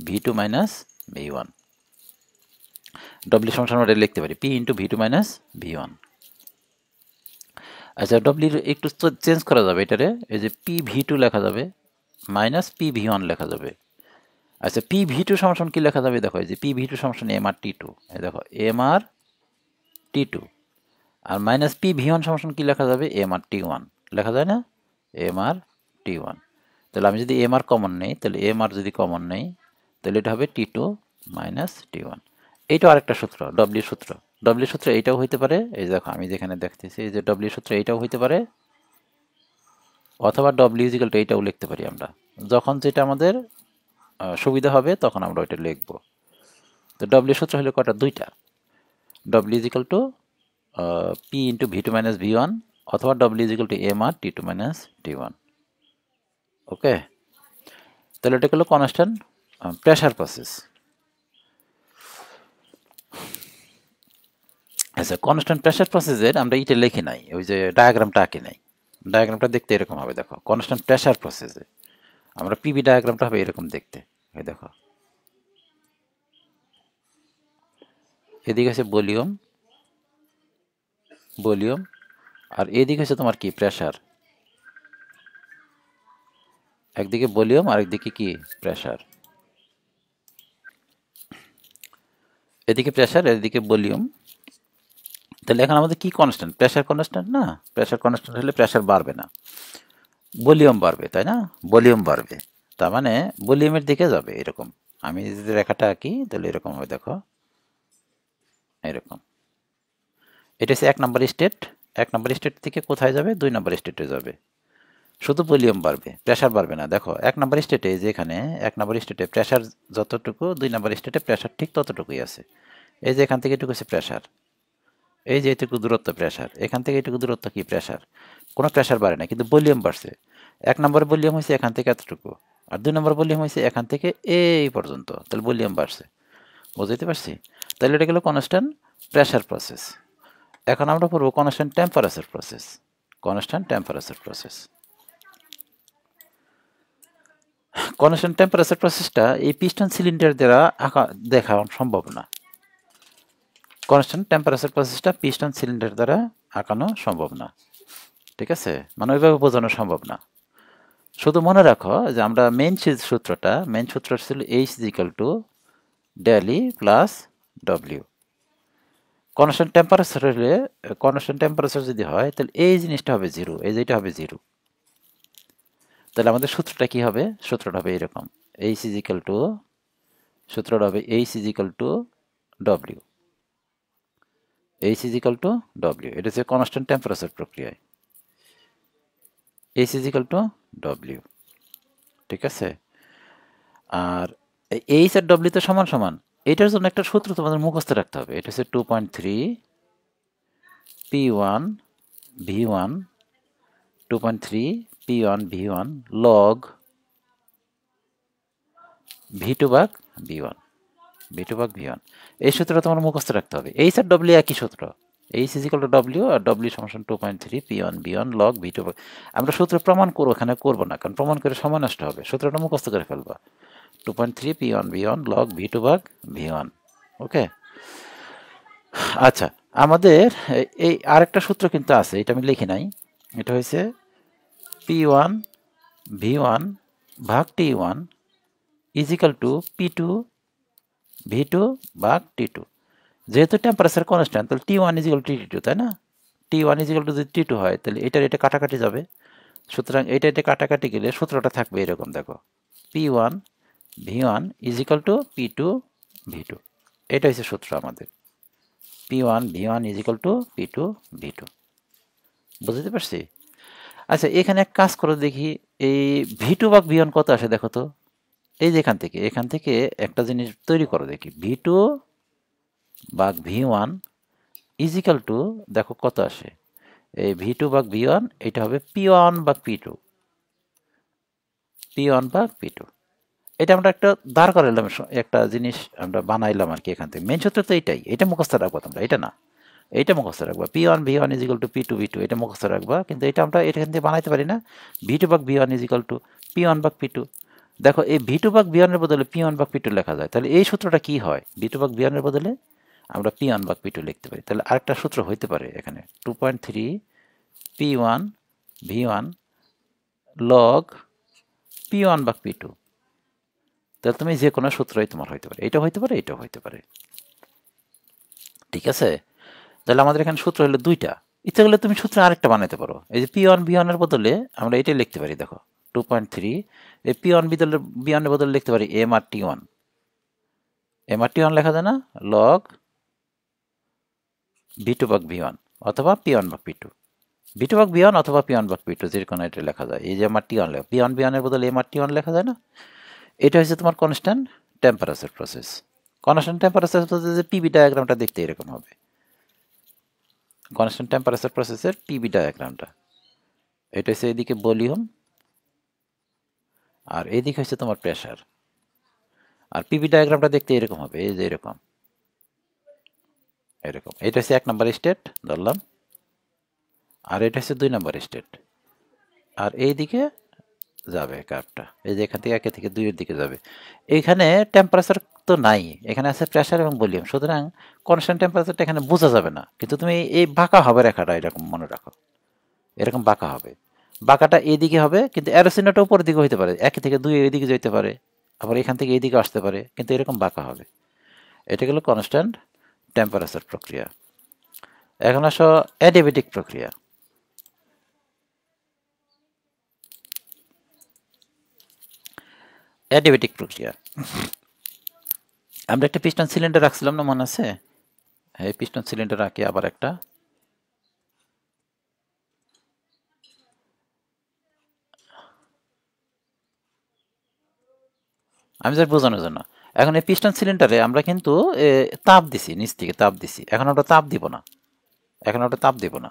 V two minus V one. W সমান সমান আমরা লিখতে পারি P into V two minus V one. আচ্ছা, ডব্লিউ একটু চেঞ্জ করা যাবে এটারে, এই যে পি ভি টু লেখা যাবে মাইনাস পি ভি ওয়ান লেখা যাবে। আচ্ছা, পি ভি টু সমান কি লেখা যাবে? দেখো, এই যে পি ভি টু সমান এম আর টি টু, এই দেখো এম আর টি টু, আর মাইনাস পি ভি ওয়ান সমান কি লেখা যাবে? এম আর টি ওয়ান লেখা যায় না? M R T one. তাহলে আমি যদি এম আর কমন নেই, তাহলে এম আর যদি কমন নেই তাহলে এটা হবে টি টু মাইনাস টি ওয়ান। এইটাও আরেকটা সূত্র, ডব্লিউ সূত্র। ডব্লিউ সূত্র এইটাও হইতে পারে, এই দেখো আমি যেখানে দেখতেছি এই যে ডব্লিউ সূত্র এইটাও হইতে পারে, অথবা ডব্লিউ ইজিক্যাল টু এইটাও লিখতে পারি আমরা। যখন যেটা আমাদের সুবিধা হবে তখন আমরা ওইটা লিখব। তো ডব্লিউ সূত্র হলো কটা? দুইটা, W is equal to P into V two minus V one, অথবা W is equal to M R T two minus T one. Okay, তাহলে এটা হলো কনস্ট্যান্ট প্রেশার প্রসেস। আচ্ছা, কনস্ট্যান্ট প্রেশার প্রসেসের আমরা এটা লিখে নাই, ওই যে ডায়াগ্রামটা আঁকে নাই। ডায়াগ্রামটা দেখতে এরকম হবে, দেখো কনস্ট্যান্ট প্রেশার প্রসেসে আমরা পিবি ডায়াগ্রামটা হবে এরকম দেখতে। এই দেখো, এদিকে আছে ভলিউম, ভলিউম, আর এদিকে হচ্ছে তোমার কি? প্রেশার। একদিকে ভলিউম আর একদিকে কি? প্রেশার। এদিকে প্রেশার, এদিকে ভলিউম। তাহলে এখন আমাদের কি কনস্ট্যান্ট? প্রেশার কনস্ট্যান্ট না? প্রেশার কনস্ট্যান্ট হলে প্রেশার বাড়বে না, ভলিউম বাড়বে, তাই না? ভলিউম বাড়বে, তার মানে ভলিউমের দিকে যাবে এরকম। আমি যদি রেখাটা আঁকি তাহলে এরকম হবে, দেখো এরকম। এটা হচ্ছে 1 নম্বর স্টেট। 1 নম্বর স্টেট থেকে কোথায় যাবে? 2 নম্বর স্টেটে যাবে। শুধু ভলিউম বাড়বে, প্রেশার বাড়বে না। দেখো 1 নম্বর স্টেটে, যেখানে 1 নম্বর স্টেটে প্রেশার যতটুকু, 2 নম্বর স্টেটে প্রেশার ঠিক ততটুকুই আছে। এই যে এখান থেকে এটুকু আছে প্রেশার, এই যে এটুকু দূরত্ব প্রেশার, এখান থেকে এটুকু দূরত্ব কি? প্রেশার। কোনো প্রেশার বাড়ে না, কিন্তু ভলিউম বাড়ছে। 1 নম্বর ভলিউম হয়েছে এখান থেকে এতটুকু, আর 2 নম্বর ভলিউম হয়েছে এখান থেকে এই পর্যন্ত, তাহলে ভলিউম বাড়ছে। বুঝতে পারছি? তাহলে এটা গেল কনস্ট্যান্ট প্রেশার প্রসেস। এখন আমরা পড়বো constant temperature process. Constant temperature process, constant temperature প্রসেসটা এই পিস্টন সিলিন্ডার দ্বারা দেখা সম্ভব না। কনস্ট্যান্ট টেম্পারেচার প্রসেসটা পিস্টন সিলিন্ডার দ্বারা আঁকানো সম্ভব না, ঠিক আছে? মানে ওইভাবে বোঝানো সম্ভব না। শুধু মনে রাখো যে আমরা মেইন সূত্রটা ছিল H is equal two del E plus W. Constant temperature হলে, কনস্ট্যান্ট টেম্পারেচার যদি হয় তাহলে এই জিনিসটা হবে জিরো, এই যেটা হবে জিরো। তাহলে আমাদের সূত্রটা কি হবে? সূত্রটা হবে এরকম, এইচ ইজিক্যাল টু, সূত্রটা হবে H is equal to W, H is equal to W. এটা হচ্ছে কনস্ট্যান্ট টেম্পারেচার প্রক্রিয়ায়, এইচ ইজিক্যাল টু ডব্লিউ, ঠিক আছে? আর এইচ আর ডব্লিউ তো সমান সমান, এটার জন্য একটা সূত্র তোমাদের মুখস্থ রাখতে হবে। এটা হচ্ছে 2.3 P1 V1, 2.3 P1 V1 log V2 ভাগ V1, V2 ভাগ V1। এই সূত্রটা তোমার মুখস্থ রাখতে হবে। এইচ আর ডব্লিউ একই সূত্র, H is equal to W, R W সমান 2.3 P1 V1 log V2 ভাগ। আমরা সূত্র প্রমাণ করবো, এখানে করবো না, কারণ প্রমাণ করে সময় নষ্ট হবে। সূত্রটা মুখস্থ করে ফেলবা, 2.3 P1 V1 log V2 ভাগ V1। ওকে, আচ্ছা, আমাদের এই আরেকটা সূত্র কিন্তু আছে, এটা আমি লিখি নাই। এটা হয়েছে P1 V1 ভাগ T1 is equal two P2 V2 ভাগ T2। যেহেতু টেম্পারেচার কনস্ট্যান্ট, তাহলে T1 ইজিক্যাল টু T2, তাই না? T1 ইজিক্যাল টু যদি T2 হয়, তাহলে এটা কাটাকাটি যাবে। সুতরাং এটা কাটাকাটি গেলে সূত্রটা থাকবে এরকম, দেখো P1 V1 is equal two P2 V2। এটা হচ্ছে সূত্র আমাদের, P1 V1 is equal two P2 V2। বুঝতে পারছি? আচ্ছা, এখানে এক কাজ করে দেখি, এই V2 ভাগ V1 কত আসে দেখো তো। এই যে এখান থেকে একটা জিনিস তৈরি করো দেখি, V2 ভাগ V1 ইজিক্যাল টু, দেখো কত আসে। এই V2 ভাগ V1 এটা হবে P1 ভাগ P2, P1 ভাগ P2। এটা আমরা একটা দাঁড় করাইলাম, একটা জিনিস আমরা বানাইলাম আর কি। এখান থেকে মেন সূত্র তো এইটাই, এটা মুখস্থ রাখবো তোমরা, এটা না, এইটা মুখস্থ রাখবা। P1 V1 is equal two P2 V2, এটা মুখস্থ রাখবা। কিন্তু এটা আমরা এখান থেকে বানাইতে পারি না, V2 ভাগ V1 ইজিক্যাল টু P1 ভাগ P2। দেখো এই V2 ভাগ V1 এর বদলে P1 ভাগ P2 লেখা যায়। তাহলে এই সূত্রটা কি হয়, V2 ভাগ V1 এর বদলে আমরা P1 ভাগ P2 লিখতে পারি। তাহলে আরেকটা সূত্র হইতে পারে এখানে, 2.3 P1 V1 লগ P1 ভাগ P2। তাহলে তুমি যে কোনো সূত্রই তোমার হইতে পারে, এটা হইতে পারে, এটাও হইতে পারে। ঠিক আছে? তাহলে আমাদের এখানে সূত্র হলো দুইটা। ইচ্ছা করলে তুমি সূত্র আরেকটা বানাইতে পারো। এই যে P1 V1 এর বদলে আমরা এটাই লিখতে পারি, দেখো 2.3 এই P1 V1 এর বদলে লিখতে পারি M আর T1। M আর T1 লেখা যায় না, লগ V2 ভাগ V1 অথবা P1 ভাগ P2, V2 ভাগ V1 অথবা P1 ভাগ P2, যে কোনো এটা লেখা যায়। এই যে M আর T1 লেখা, P1 V1 এর বদলে M আর T1 লেখা যায় না। এটা হচ্ছে তোমার constant temperature process. Constant temperature প্রসেসের পিবি ডায়াগ্রামটা দেখতে এরকম হবে, কনস্ট্যান্ট টেম্পারেচার প্রসেসের পিবি ডায়াগ্রামটা। এটা হচ্ছে এদিকে ভলিউম আর এদিকে হচ্ছে তোমার প্রেশার। আর পিবি ডায়াগ্রামটা দেখতে এরকম হবে, এই যে এরকম এরকম। এটা হচ্ছে 1 নম্বর স্টেট ধরলাম, আর এটা হচ্ছে 2 নম্বর স্টেট। আর এইদিকে যাবে কার্ভটা, এই যে এখান থেকে 1 থেকে 2 এর দিকে যাবে। এখানে টেম্পারেচার তো নাই, এখানে আছে প্রেশার এবং ভলিউম। সুতরাং কনস্ট্যান্ট টেম্পারেচারটা এখানে বোঝা যাবে না। কিন্তু তুমি এই বাঁকা হবে রেখাটা, এরকম মনে রাখো, এরকম বাঁকা হবে। বাঁকাটা এদিকে হবে, কিন্তু অ্যারোসিনটা উপরের দিকে হইতে পারে, 1 থেকে 2 এদিকে যেতে পারে, আবার এখান থেকে এইদিকে আসতে পারে, কিন্তু এরকম বাঁকা হবে। এটা গেল কনস্ট্যান্ট টেম্পারেচার প্রক্রিয়া। এখন আসো অ্যাডিয়াবেটিক প্রক্রিয়া। অ্যাডিয়াবেটিক প্রক্রিয়া, আমরা একটা পিস্টন সিলিন্ডার রাখছিলাম না, মনে আছে? এই পিস্টন সিলিন্ডার রাখি আবার একটা। আমি যার বোঝানোর জন্য, এখন এই পিস্টন সিলিন্ডারে আমরা কিন্তু তাপ দিছি, নিচ থেকে তাপ দিছি। এখন আমরা তাপ দিব না, এখন আমরা তাপ দিব না,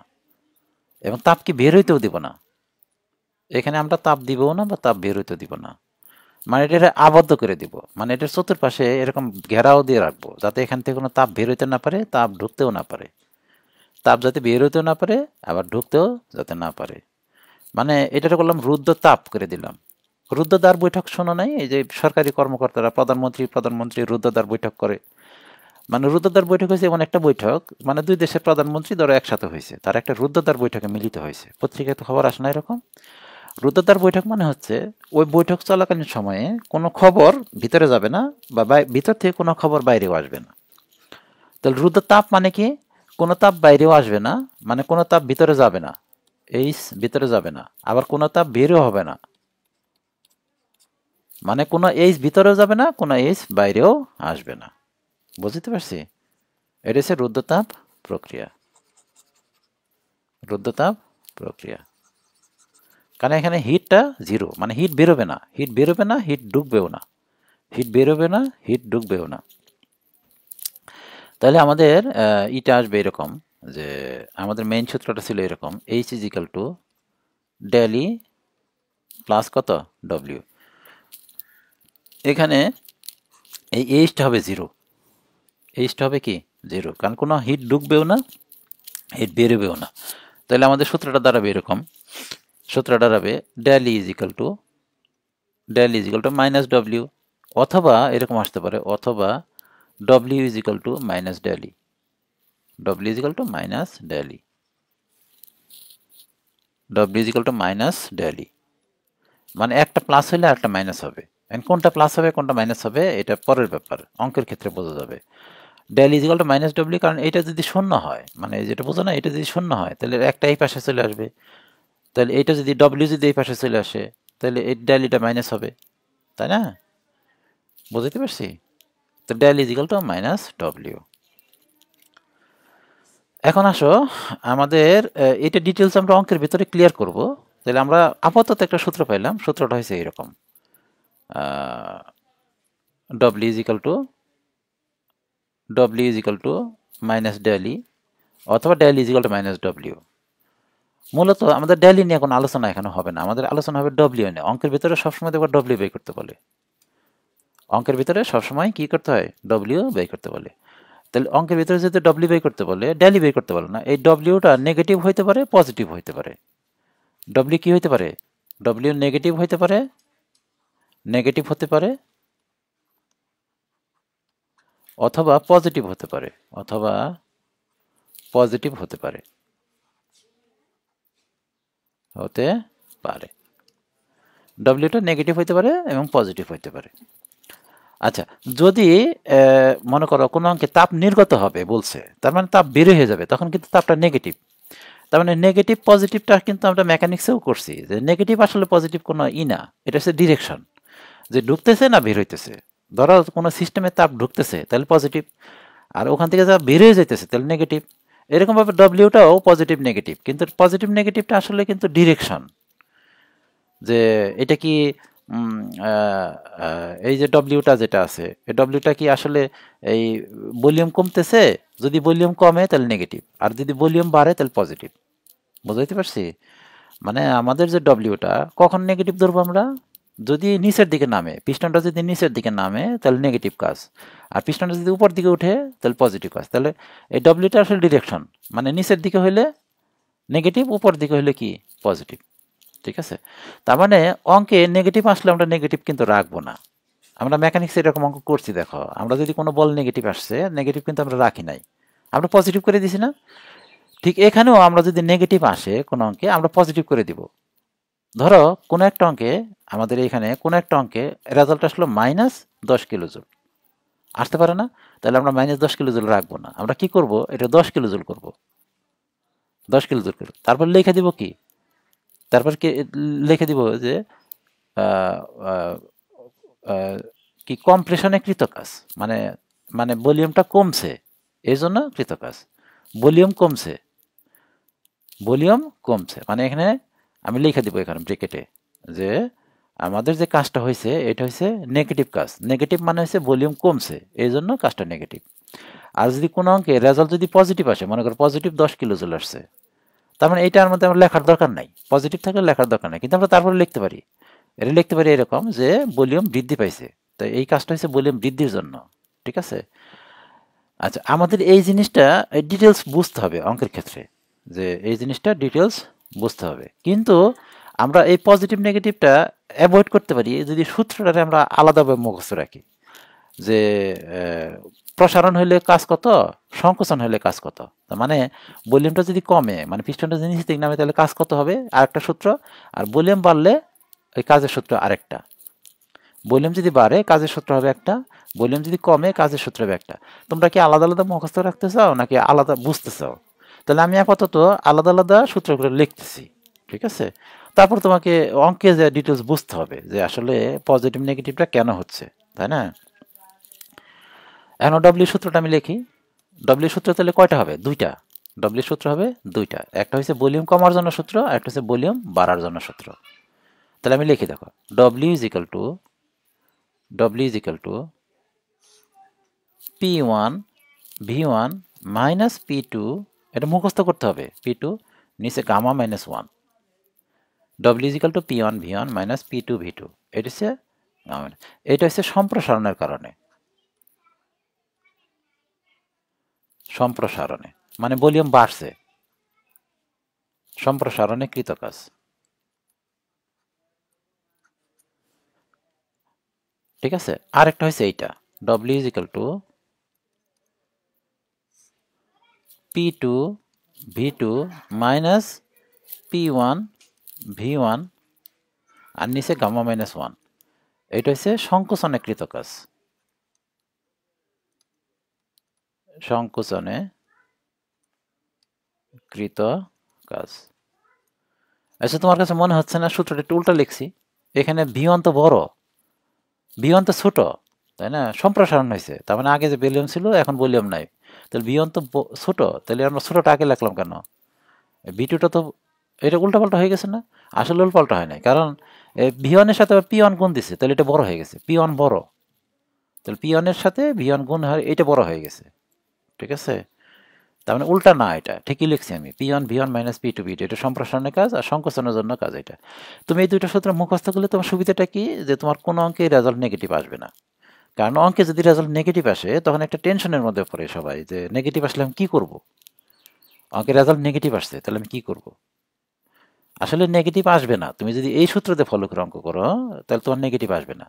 এবং তাপ কি বের হইতেও দিব না। এখানে আমরা তাপ দিবও না বা তাপ বের হইতেও দিব না। মানে এটা আবদ্ধ করে দিব, মানে এটার চতুর্পাশে এরকম ঘেরাও দিয়ে রাখবো, যাতে এখান থেকে কোনো তাপ বের হইতে না পারে, তাপ ঢুকতেও না পারে। তাপ যাতে বের হইতেও না পারে, আবার ঢুকতেও যাতে না পারে। মানে এটা করলাম রুদ্ধ তাপ করে দিলাম। রুদ্ধদ্বার বৈঠক শোনো নাই? এই যে সরকারি কর্মকর্তারা, প্রধানমন্ত্রী রুদ্ধদ্বার বৈঠক করে। মানে রুদ্ধদ্বার বৈঠক হয়েছে এমন একটা বৈঠক, মানে দুই দেশের প্রধানমন্ত্রী ধরো একসাথে হয়েছে, তার একটা রুদ্ধদ্বার বৈঠকে মিলিত হয়েছে। পত্রিকায় তো খবর আসে না এরকম? রুদ্ধদ্বার বৈঠক মানে হচ্ছে ওই বৈঠক চলাকালীন সময়ে কোনো খবর ভিতরে যাবে না, বা ভিতর থেকে কোনো খবর বাইরেও আসবে না। তাহলে রুদ্ধ তাপ মানে কি? কোনো তাপ বাইরেও আসবে না, মানে কোনো তাপ ভিতরে যাবে না, এইচ ভিতরে যাবে না, আবার কোনো তাপ বেরও হবে না, মানে কোনো এইচ ভিতরেও যাবে না, কোনো এইচ বাইরেও আসবে না। বুঝতে পারছি? এটা হচ্ছে রুদ্ধতাপ প্রক্রিয়া। রুদ্ধতাপ প্রক্রিয়া, কারণ এখানে হিটটা জিরো, মানে হিট বেরোবে না, হিট বেরোবে না, হিট ঢুকবেও না, হিট বেরোবে না, হিট ঢুকবেও না। তাহলে আমাদের ইটা আসবে এরকম, যে আমাদের মেইন সূত্রটা ছিল এরকম, H is equal to del E plus কত ডব্লিউ। এখানে এই এইচটা হবে জিরো, এইচটা হবে কি জিরো, কারণ কোনো হিট ঢুকবেও না, হিট বেরোবেও না। তাহলে আমাদের সূত্রটা দাঁড়াবে এরকম, সূত্রটা দাঁড়াবে del E is equal to minus W, অথবা এরকম আসতে পারে, অথবা W is equal to minus del E, W is equal to minus del E, W is equal to minus del E, মানে একটা প্লাস হলে আর একটা মাইনাস হবে। কোনটা প্লাস হবে কোনটা মাইনাস হবে এটা পরের ব্যাপার, অঙ্কের ক্ষেত্রে বোঝা যাবে। Del is equal to minus W, কারণ এটা যদি শূন্য হয়, মানে যেটা বোঝো না, এটা যদি শূন্য হয় তাহলে একটা এই পাশে চলে আসবে, তাহলে এটা যদি ডব্লিউ যদি এই পাশে চলে আসে তাহলে এই ডেল এটা মাইনাস হবে, তাই না? বুঝতে পারছি? তো del is equal to minus W. এখন আসো আমাদের এটা ডিটেলস আমরা অঙ্কের ভিতরে ক্লিয়ার করব। তাহলে আমরা আপাতত একটা সূত্র পাইলাম, সূত্রটা হয়েছে এইরকম, W is equal to minus del E অথবা del is equal to minus W. মূলত আমাদের ডেল ই নিয়ে কোনো আলোচনা এখানে হবে না, আমাদের আলোচনা হবে ডব্লিউ নিয়ে। অঙ্কের ভিতরে সবসময় দেখবার ডব্লিউ বের করতে বলে, অঙ্কের ভিতরে সবসময় কি করতে হয়, ডব্লিউ বের করতে বলে। তাহলে অঙ্কের ভিতরে যদি ডব্লিউ বের করতে বলে, ডেল ই বের করতে বলে না, এই ডব্লিউটা নেগেটিভ হইতে পারে, পজিটিভ হইতে পারে। ডব্লিউ কি হইতে পারে, ডব্লিউ নেগেটিভ হইতে পারে, নেগেটিভ হতে পারে, অথবা পজিটিভ হতে পারে, অথবা পজিটিভ হতে পারে, হতে পারে। ডব্লিউটা নেগেটিভ হইতে পারে এবং পজিটিভ হইতে পারে। আচ্ছা, যদি মনে করো কোনো অঙ্কে তাপ নির্গত হবে বলছে, তার মানে তাপ বের হয়ে যাবে, তখন কিন্তু তাপটা নেগেটিভ। তার মানে নেগেটিভ পজিটিভটা কিন্তু আমরা মেকানিক্সেও করছি, যে নেগেটিভ আসলে পজিটিভ কোনো না, এটা হচ্ছে ডিরেকশন, যে ঢুকতেছে না বের হইতেছে। ধরো কোনো সিস্টেমে তাপ ঢুকতেছে তাহলে পজিটিভ, আর ওখান থেকে যা বের হয়ে যাইতেছে তাহলে নেগেটিভ। এরকমভাবে ডব্লিউটাও পজিটিভ নেগেটিভ, কিন্তু পজিটিভ নেগেটিভটা আসলে কিন্তু ডিরেকশন, যে এটা কি এই যে ডব্লিউটা যেটা আছে, এই ডব্লিউটা কি আসলে এই ভলিউম কমতেছে, যদি ভলিউম কমে তাহলে নেগেটিভ, আর যদি ভলিউম বাড়ে তাহলে পজিটিভ। বুঝতে পারছি? মানে আমাদের যে ডব্লিউটা কখন নেগেটিভ ধরবো আমরা, যদি নিচের দিকে নামে, পিস্টনটা যদি নিচের দিকে নামে তাহলে নেগেটিভ কাজ, আর পিস্টনটা যদি উপর দিকে উঠে তাহলে পজিটিভ কাজ। তাহলে এই ডব্লিউটা আসলে ডিরেকশন, মানে নিচের দিকে হইলে নেগেটিভ, উপর দিকে হইলে কি পজিটিভ। ঠিক আছে? তার মানে অঙ্কে নেগেটিভ আসলে আমরা নেগেটিভ কিন্তু রাখবো না। আমরা মেকানিক্সে এরকম অঙ্ক করছি, দেখো আমরা যদি কোনো বল নেগেটিভ আসছে, নেগেটিভ কিন্তু আমরা রাখি নাই, আমরা পজিটিভ করে দিছি না? ঠিক এখানেও আমরা যদি নেগেটিভ আসে কোনো অঙ্কে, আমরা পজিটিভ করে দিব। ধরো কোনো একটা অঙ্কে, আমাদের এখানে কোনো একটা অঙ্কে রেজাল্ট আসলো -10 কিলো জুল, আসতে পারে না? তাহলে আমরা -10 কিলো জুল রাখবো না, আমরা কি করব, এটা 10 কিলো জুল করবো, 10 কিলো জুল করবো। তারপর লিখে দিব কি, তারপর কি লিখে দিব যে কি কম্প্রেশনে কৃত কাজ, মানে মানে ভলিউমটা কমছে এই জন্য কৃত কাজ, ভলিউম কমছে, ভলিউম কমছে, মানে এখানে আমি লিখে দিব এখানে ব্রেকেটে যে আমাদের যে কাজটা হয়েছে এটা হয়েছে নেগেটিভ কাজ, নেগেটিভ মানে হচ্ছে ভলিউম কমছে এই জন্য কাজটা নেগেটিভ। আর যদি কোনো অঙ্কে রেজাল্ট যদি পজিটিভ আসে, মনে করো পজিটিভ 10 কিলো জুল আসছে, তার মানে এইটার মধ্যে আমার লেখার দরকার নাই, পজিটিভ থাকলে লেখার দরকার নাই, কিন্তু আমরা তারপরে লিখতে পারি, এটা লিখতে পারি এরকম যে ভলিউম বৃদ্ধি পাইছে, তো এই কাজটা হচ্ছে ভলিউম বৃদ্ধির জন্য। ঠিক আছে? আচ্ছা, আমাদের এই জিনিসটা ডিটেলস বুঝতে হবে অঙ্কের ক্ষেত্রে, যে এই জিনিসটা ডিটেলস বুঝতে হবে, কিন্তু আমরা এই পজিটিভ নেগেটিভটা অ্যাভয়েড করতে পারি যদি সূত্রটাকে আমরা আলাদাভাবে মুখস্থ রাখি, যে প্রসারণ হইলে কাজ কত, সংকোচন হইলে কাজ কত। তার মানে ভলিউমটা যদি কমে, মানে পিস্টনটা যদি নিচে দিকে নামে তাহলে কাজ কত হবে আরেকটা সূত্র, আর ভলিউম বাড়লে ওই কাজের সূত্র আরেকটা। ভলিউম যদি বাড়ে কাজের সূত্র হবে একটা, ভলিউম যদি কমে কাজের সূত্র হবে একটা। তোমরা কি আলাদা আলাদা মুখস্থ রাখতে চাও নাকি আলাদা বুঝতে চাও? তাহলে আমি আপাতত আলাদা আলাদা সূত্রগুলো লিখতেছি। ঠিক আছে? তারপর তোমাকে অঙ্কে যে ডিটেলস বুঝতে হবে যে আসলে পজিটিভ নেগেটিভটা কেন হচ্ছে, তাই না? এখন ডব্লিউ সূত্রটা আমি লিখি। ডব্লিউ সূত্র তাহলে কয়টা হবে? দুইটা। ডব্লিউ সূত্র হবে দুইটা, একটা হচ্ছে ভলিউম কমার জন্য সূত্র, একটা হচ্ছে ভলিউম বাড়ার জন্য সূত্র। তাহলে আমি লিখি, দেখো W is equal to P1 V1 minus P2, এটা মুখস্থ করতে হবে, P2 নিচে gamma minus 1, W is equal to P1 V1 minus P2 V2, এটা হচ্ছে এটা হচ্ছে সম্প্রসারণের কারণে, সম্প্রসারণে মানে ভলিউম বাড়ছে, সম্প্রসারণে কৃত কাজ। ঠিক আছে? আরেকটা হচ্ছে এইটা, W is equal two P2 V2 minus P1 V1 আর নিচে গামা মাইনাস 1। এটা হচ্ছে সংকোচনে কৃত কাজ, সংকোচনে কৃত কাজ। আচ্ছা, তোমার কাছে মনে হচ্ছে না সূত্রটা একটু উল্টা লিখছি? এখানে V1 তো বড়, V1 তো ছোট, তাই না? সম্প্রসারণ হয়েছে, তার মানে আগে যে ভলিউম ছিল এখন ভলিউম নাই, তাহলে V1 তো ছোট, তাহলে আমরা ছোটটা আগে লিখলাম কেন? V2টা তো, এটা উল্টাপাল্টা হয়ে গেছে না? আসলে উল্টাপাল্টা হয় নাই, কারণ V1 এর সাথে P1 গুণ দিছে, তাহলে এটা বড় হয়ে গেছে, P1 বড়, তাহলে P1 এর সাথে V1 গুণ হয়, এটা বড় হয়ে গেছে, ঠিক আছে? তার মানে উল্টা না, এটা ঠিকই লিখছি আমি, P1 V1 minus P2 V2, এটা সম্প্রসারণের কাজ আর সংকোচনের জন্য কাজ। এটা তুমি এই দুইটা সূত্র মুখস্থ করলে তোমার সুবিধাটা কি, যে তোমার কোনো অঙ্কে রেজাল্ট নেগেটিভ আসবে না। কারণ অঙ্কে যদি রেজাল্ট নেগেটিভ আসে তখন একটা টেনশনের মধ্যে পড়ে সবাই, যে নেগেটিভ আসলে আমি কী করবো, অঙ্কের রেজাল্ট নেগেটিভ আসছে তাহলে আমি কী করব। আসলে নেগেটিভ আসবে না, তুমি যদি এই সূত্রতে ফলো করে অঙ্ক করো তাহলে তোমার নেগেটিভ আসবে না,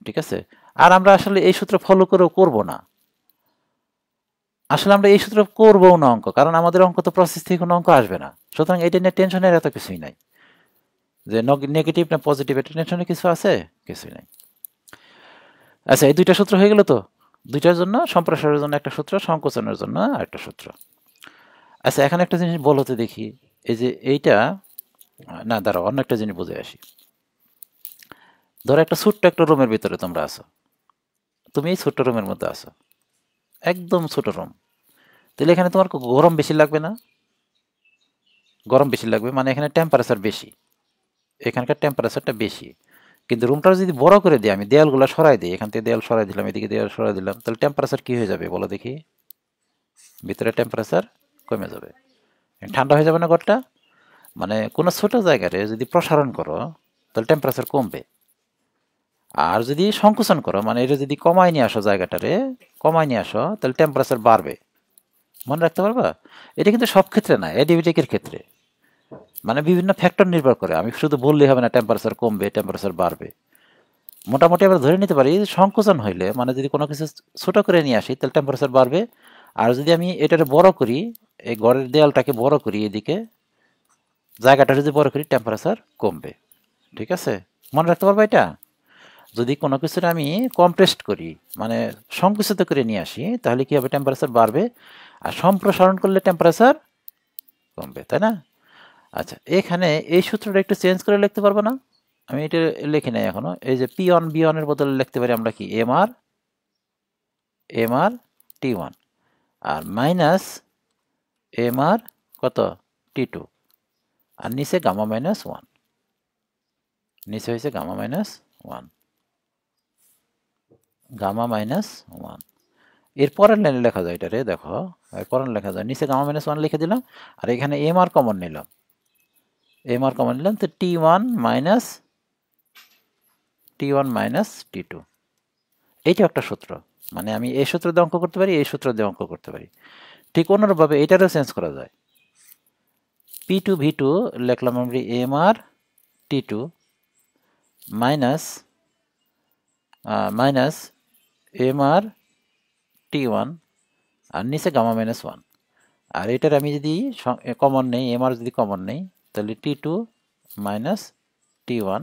ঠিক আছে? আর আমরা আসলে এই সূত্র ফলো করেও করবো না, আসলে আমরা এই সূত্র করবো না অঙ্ক, কারণ আমাদের অঙ্ক তো প্রসেস থেকে কোনো অঙ্ক আসবে না, সুতরাং এটা নিয়ে টেনশনের এত কিছুই নাই, যে নেগেটিভ না পজিটিভ এটা টেনশনের কিছু আছে, কিছুই নাই। আচ্ছা, এই দুইটা সূত্র হয়ে গেল তো, দুইটার জন্য, সম্প্রসারণের জন্য একটা সূত্র, সংকোচনের জন্য আরেকটা সূত্র। আচ্ছা, এখানে একটা জিনিস বলতে দেখি, এই যে এইটা, না দাঁড়াও, অন্য একটা জিনিস বুঝে আসি। ধরো একটা ছোট্ট একটা রুমের ভিতরে তোমরা আছো, তুমি এই ছোট্ট রুমের মধ্যে আছো, একদম ছোট রুম, তাহলে এখানে তোমার গরম বেশি লাগবে না? গরম বেশি লাগবে, মানে এখানে টেম্পারেচার বেশি, এখানকার টেম্পারেচারটা বেশি, কিন্তু রুমটা যদি বড় করে দিই, আমি দেয়ালগুলো সরাই দিই, এখান থেকে দেয়াল সরাই দিলাম, এদিকে দেয়াল সরাই দিলাম, তাহলে টেম্পারেচার কি হয়ে যাবে বলো দেখি? ভিতরে টেম্পারেচার কমে যাবে, ঠান্ডা হয়ে যাবে না ঘরটা? মানে কোনো ছোট জায়গারে যদি প্রসারণ করো তাহলে টেম্পারেচার কমবে, আর যদি সংকোচন করো, মানে এটা যদি কমায় নিয়ে আসো, জায়গাটারে কমায় নিয়ে আসো, তাহলে টেম্পারেচার বাড়বে। মনে রাখতে পারবা? এটা কিন্তু সব ক্ষেত্রে না, অ্যাডিবেটিকের ক্ষেত্রে, মানে বিভিন্ন ফ্যাক্টর নির্ভর করে, আমি শুধু বললেই হবে না টেম্পারেচার কমবে টেম্পারেচার বাড়বে। মোটামুটি আমরা ধরে নিতে পারি সংকোচন হইলে, মানে যদি কোনো কিছু ছোট করে নিয়ে আসি তাহলে টেম্পারেচার বাড়বে, আর যদি আমি এটারে বড় করি, এই ঘরের দেয়ালটাকে বড় করি, এদিকে জায়গাটা যদি বড় করি, টেম্পারেচার কমবে, ঠিক আছে? মনে রাখতে পারবো এটা? যদি কোনো কিছুর আমি কম্প্রেসড করি, মানে সংকুচিত করে নিয়ে আসি, তাহলে কি হবে? টেম্পারেচার বাড়বে, আর সম্প্রসারণ করলে টেম্পারেচার কমবে, তাই না? আচ্ছা, এখানে এই সূত্রটা একটু চেঞ্জ করে লিখতে পারবো না? আমি এটা লিখি নাই এখনো, এই যে P1 B1 এর বদলে লিখতে পারি আমরা কি, MR T1 আর মাইনাস MR কত T2, আর নিচে গামা মাইনাস 1, নিচে হয়েছে গামা মাইনাস 1, গামা মাইনাস 1। এর পরের লাইনে লেখা যায় এটা রে, দেখো এর পরের লেখা যায়, নিচে গামা মাইনাস 1 লিখে দিলাম, আর এখানে MR কমন নিলাম, MR কমন নিলাম, তো T1 মাইনাস T2, এইটা একটা সূত্র, মানে আমি এই সূত্র দিয়ে অঙ্ক করতে পারি, এই সূত্র দিয়ে অঙ্ক করতে পারি। ঠিক অনুরূপভাবে এটারও চেঞ্জ করা যায়, P2 V2 লিখলাম আমরা MR T2 minus MR T1 আর নিচে গামা মাইনাস 1, আর এটার আমি যদি কমন নেই, MR যদি কমন নেই, তাহলে T2 মাইনাস T1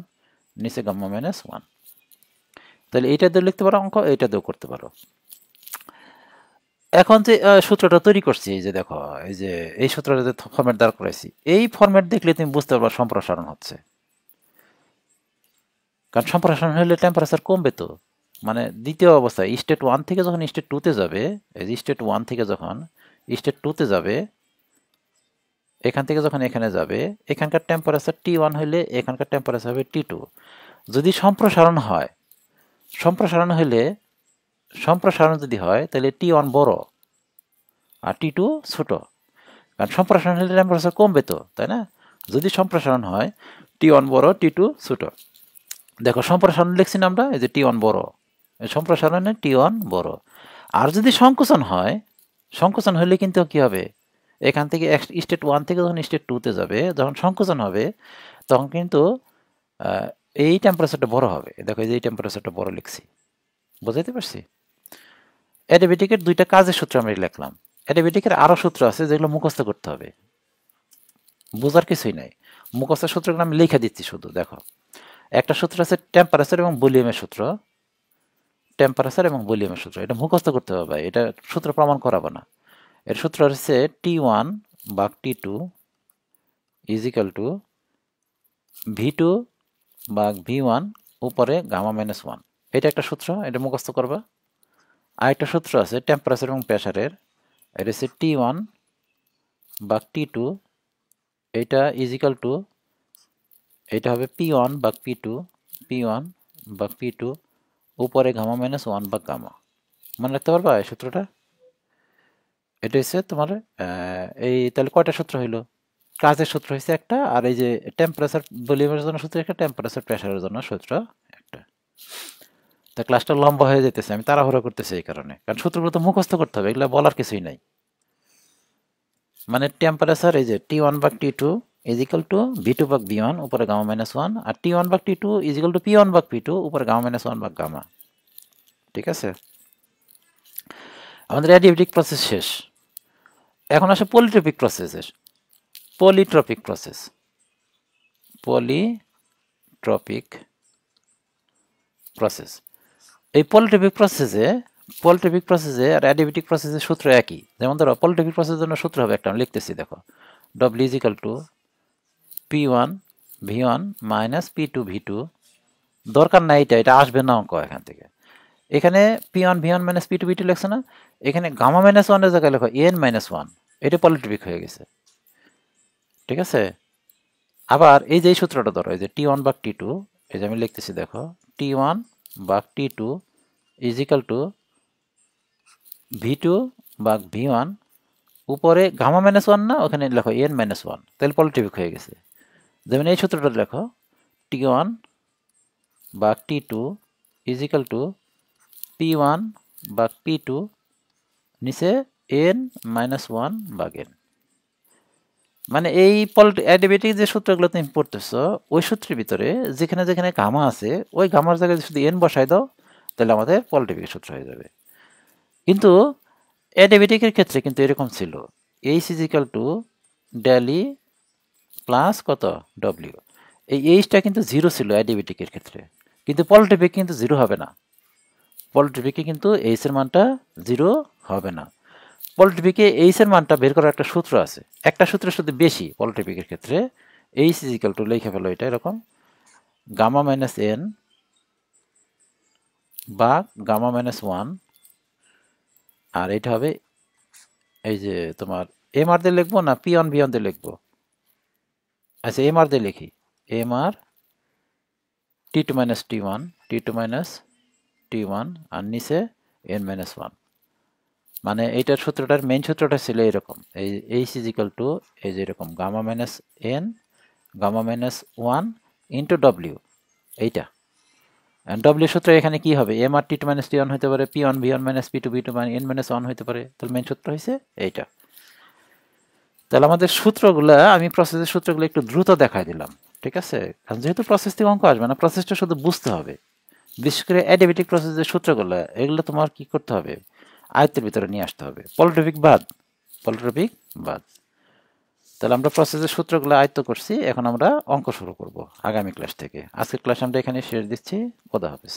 নিচে গামা মাইনাস 1, তাহলে এইটা দিয়ে লিখতে পারো অঙ্ক, এইটা দিয়েও করতে পারো। এখন যে সূত্রটা তৈরি করছি, এই যে দেখো, এই যে এই সূত্রটা যে ফরম্যাট দাঁড় করাইছি, এই ফরম্যাট দেখলে তুমি বুঝতে পারবা সম্প্রসারণ হচ্ছে, কারণ সম্প্রসারণ হলে টেম্পারেচার কমবে তো, মানে দ্বিতীয় অবস্থায় স্টেট 1 থেকে যখন স্টেট 2 তে যাবে, এই যে স্টেট 1 থেকে যখন স্টেট 2 তে যাবে, এখান থেকে যখন এখানে যাবে, এখানকার টেম্পারেচার T1 হলে এখানকার টেম্পারেচার হবে T2। যদি সম্প্রসারণ হয়, সম্প্রসারণ যদি হয় তাহলে T1 বড় আর T2 ছোট, কারণ সম্প্রসারণ হলে টেম্পারেচার কমবে তো, তাই না? যদি সম্প্রসারণ হয়, T1 বড় T2 ছোট। দেখো সম্প্রসারণ লিখছি না আমরা, এই যে T1 বড়, সম্প্রসারণে T1 বড়। আর যদি সংকোচন হয়, সংকোচন হলে কিন্তু কি হবে, এখান থেকে স্টেট 1 থেকে যখন স্টেট 2 তে যাবে, যখন সংকোচন হবে তখন কিন্তু এই টেম্পারেচারটা বড় হবে। দেখো এই যে এই টেম্পারেচারটা বড় লিখছি, বুঝাইতে পারছি? অ্যাডিবেটিকের দুইটা কাজের সূত্র আমরা লিখলাম, অ্যাডিবেটিকের আরও সূত্র আছে যেগুলো মুখস্থ করতে হবে, বোঝার কিছুই নাই। মুখস্থ সূত্রগুলো আমি লিখে দিচ্ছি শুধু দেখো। একটা সূত্র আছে টেম্পারেচার এবং ভলিউমের সূত্র, টেম্পারেচার এবং ভলিউমের সূত্র, এটা মুখস্থ করতে হবে ভাই, এটা সূত্র প্রমাণ করাবো না। এর সূত্র হচ্ছে T1 ভাগ T2 is equal two V2 ভাগ V1 উপরে গামা মাইনাস 1। এটা একটা সূত্র, এটা মুখস্থ করবা। আরেকটা সূত্র আছে টেম্পারেচার এবং প্রেসারের, এটা হচ্ছে T1 ভাগ T2, এটা ইজ ইকাল টু, এটা হবে P1 ভাগ P2, P1 ভাগ P2 উপরে গামা মাইনাস 1 ভাগ গামা। মনে রাখতে পারবা এই সূত্রটা? এটা হচ্ছে তোমার এই তাহলে কয়টা সূত্র হইলো? কাজের সূত্র হচ্ছে একটা, আর এই যে টেম্পারেচার ভলিউমের জন্য সূত্র একটা, টেম্পারেচার প্রেসারের জন্য সূত্র একটা। তা ক্লাসটা লম্বা হয়ে যেতেছে, আমি তাড়াহুড়ো করতেছি এই কারণে, কারণ সূত্রগুলো তো মুখস্থ করতে হবে, এগুলো বলার কিছুই নাই। মানে টেম্পারেচার এই যে T1 ভাগ T2 is equal two V2 ভাগ V1 উপরে গামা মাইনাস 1, আর T1 ভাগ T2 is equal to P1 ভাগ P2 উপরে গামা মাইনাস 1 ভাগ গামা। ঠিক আছে, আমাদের অ্যাডিয়াবেটিক প্রসেস শেষ। এখন আসে পলিট্রপিক প্রসেসের, পলিট্রপিক প্রসেস, পলিট্রপিক প্রসেস। এই পলিট্রপিক প্রসেসে আর অ্যাডিয়াবেটিক প্রসেসের সূত্র একই। যেমন ধরো পলিট্রপিক প্রসেসের জন্য সূত্র হবে একটা, আমি লিখতেছি দেখো, W is equal to P1 V1 minus P2 V2। দরকার নাই, এটা আসবে না অঙ্ক এখান থেকে। এখানে P1 V1 minus P2 V2 লেখছে না, এখানে গামা মাইনাস 1 এর জায়গায় লেখো N মাইনাস 1, এটা পলিট্রপিক হয়ে গেছে। ঠিক আছে, আবার এই যে সূত্রটা ধরো, এই যে T1 ভাগ T2, এই যে আমি লিখতেছি দেখো, T1 ভাগ T2 is equal two V2 ভাগ V1 উপরে গামা মাইনাস 1 না, ওখানে লেখো N মাইনাস 1, তাহলে পলিট্রপিক হয়ে গেছে। যেমন এই সূত্রটা লেখো, T1 ভাগ T2 is equal to P1 ভাগ P2 নিচে N মাইনাস 1 ভাগ N। মানে এই অ্যাডিবেটিক যে সূত্রগুলো তুমি পড়তেছো, ওই সূত্রের ভিতরে যেখানে যেখানে গামা আছে, ওই গামার জায়গায় শুধু N বসাই দাও, তাহলে আমাদের পলিট্রপিক সূত্র হয়ে যাবে। কিন্তু অ্যাডিবেটিকের ক্ষেত্রে কিন্তু এরকম ছিল, H is equal to del E plus কত W। এই এইচটা কিন্তু জিরো ছিল অ্যাডিবেটিকের ক্ষেত্রে, কিন্তু পলিট্রপিক কিন্তু জিরো হবে না। পলিট্রপিকে কিন্তু এইচ এর মানটা জিরো হবে না। পলিট্রপিকে এইচ এর মানটা বের করার একটা সূত্র আছে, একটা সূত্র শুধু বেশি পলিট্রপিকের ক্ষেত্রে। এইচ ইজ ইকাল টু, লিখে ফেলো এটা এরকম, গামা মাইনাস N বা গামা মাইনাস 1, আর এটা হবে এই যে তোমার এম আর দিয়ে লিখবো না P1 V1 দিয়ে লিখবো? আচ্ছা এম আর দিয়ে লিখি, M R T2 minus T1, T2 minus T1 আর নিচে N মাইনাস 1। মানে এইটার সূত্রটার মেইন সূত্রটা ছিল এরকম, এই এইচ ইজ ইকাল টু এই যে এরকম gamma minus N gamma minus 1 into W, এইটা। W সূত্র এখানে কি হবে, M R T2 minus T1 হতে পারে, P1 V1 minus P2 V2 N minus 1 হতে পারে, তাহলে মেইন সূত্র হয়েছে এইটা। তাহলে আমাদের সূত্রগুলো, আমি প্রসেসের সূত্রগুলো একটু দ্রুত দেখাই দিলাম। ঠিক আছে, কারণ যেহেতু প্রসেস থেকে অঙ্ক আসবে না, প্রসেসটা শুধু বুঝতে হবে। বিশেষ করে অ্যাডিবেটিক প্রসেসের সূত্রগুলো, এগুলো তোমার কি করতে হবে, আয়ত্তের ভিতরে নিয়ে আসতে হবে। পলিট্রপিক বাদ, পলিট্রপিক বাদ। তাহলে আমরা প্রসেসের সূত্রগুলো আয়ত্ত করছি, এখন আমরা অঙ্ক শুরু করব আগামী ক্লাস থেকে। আজকের ক্লাস আমরা এখানে শেষ দিচ্ছি। খোদা হাফেজ।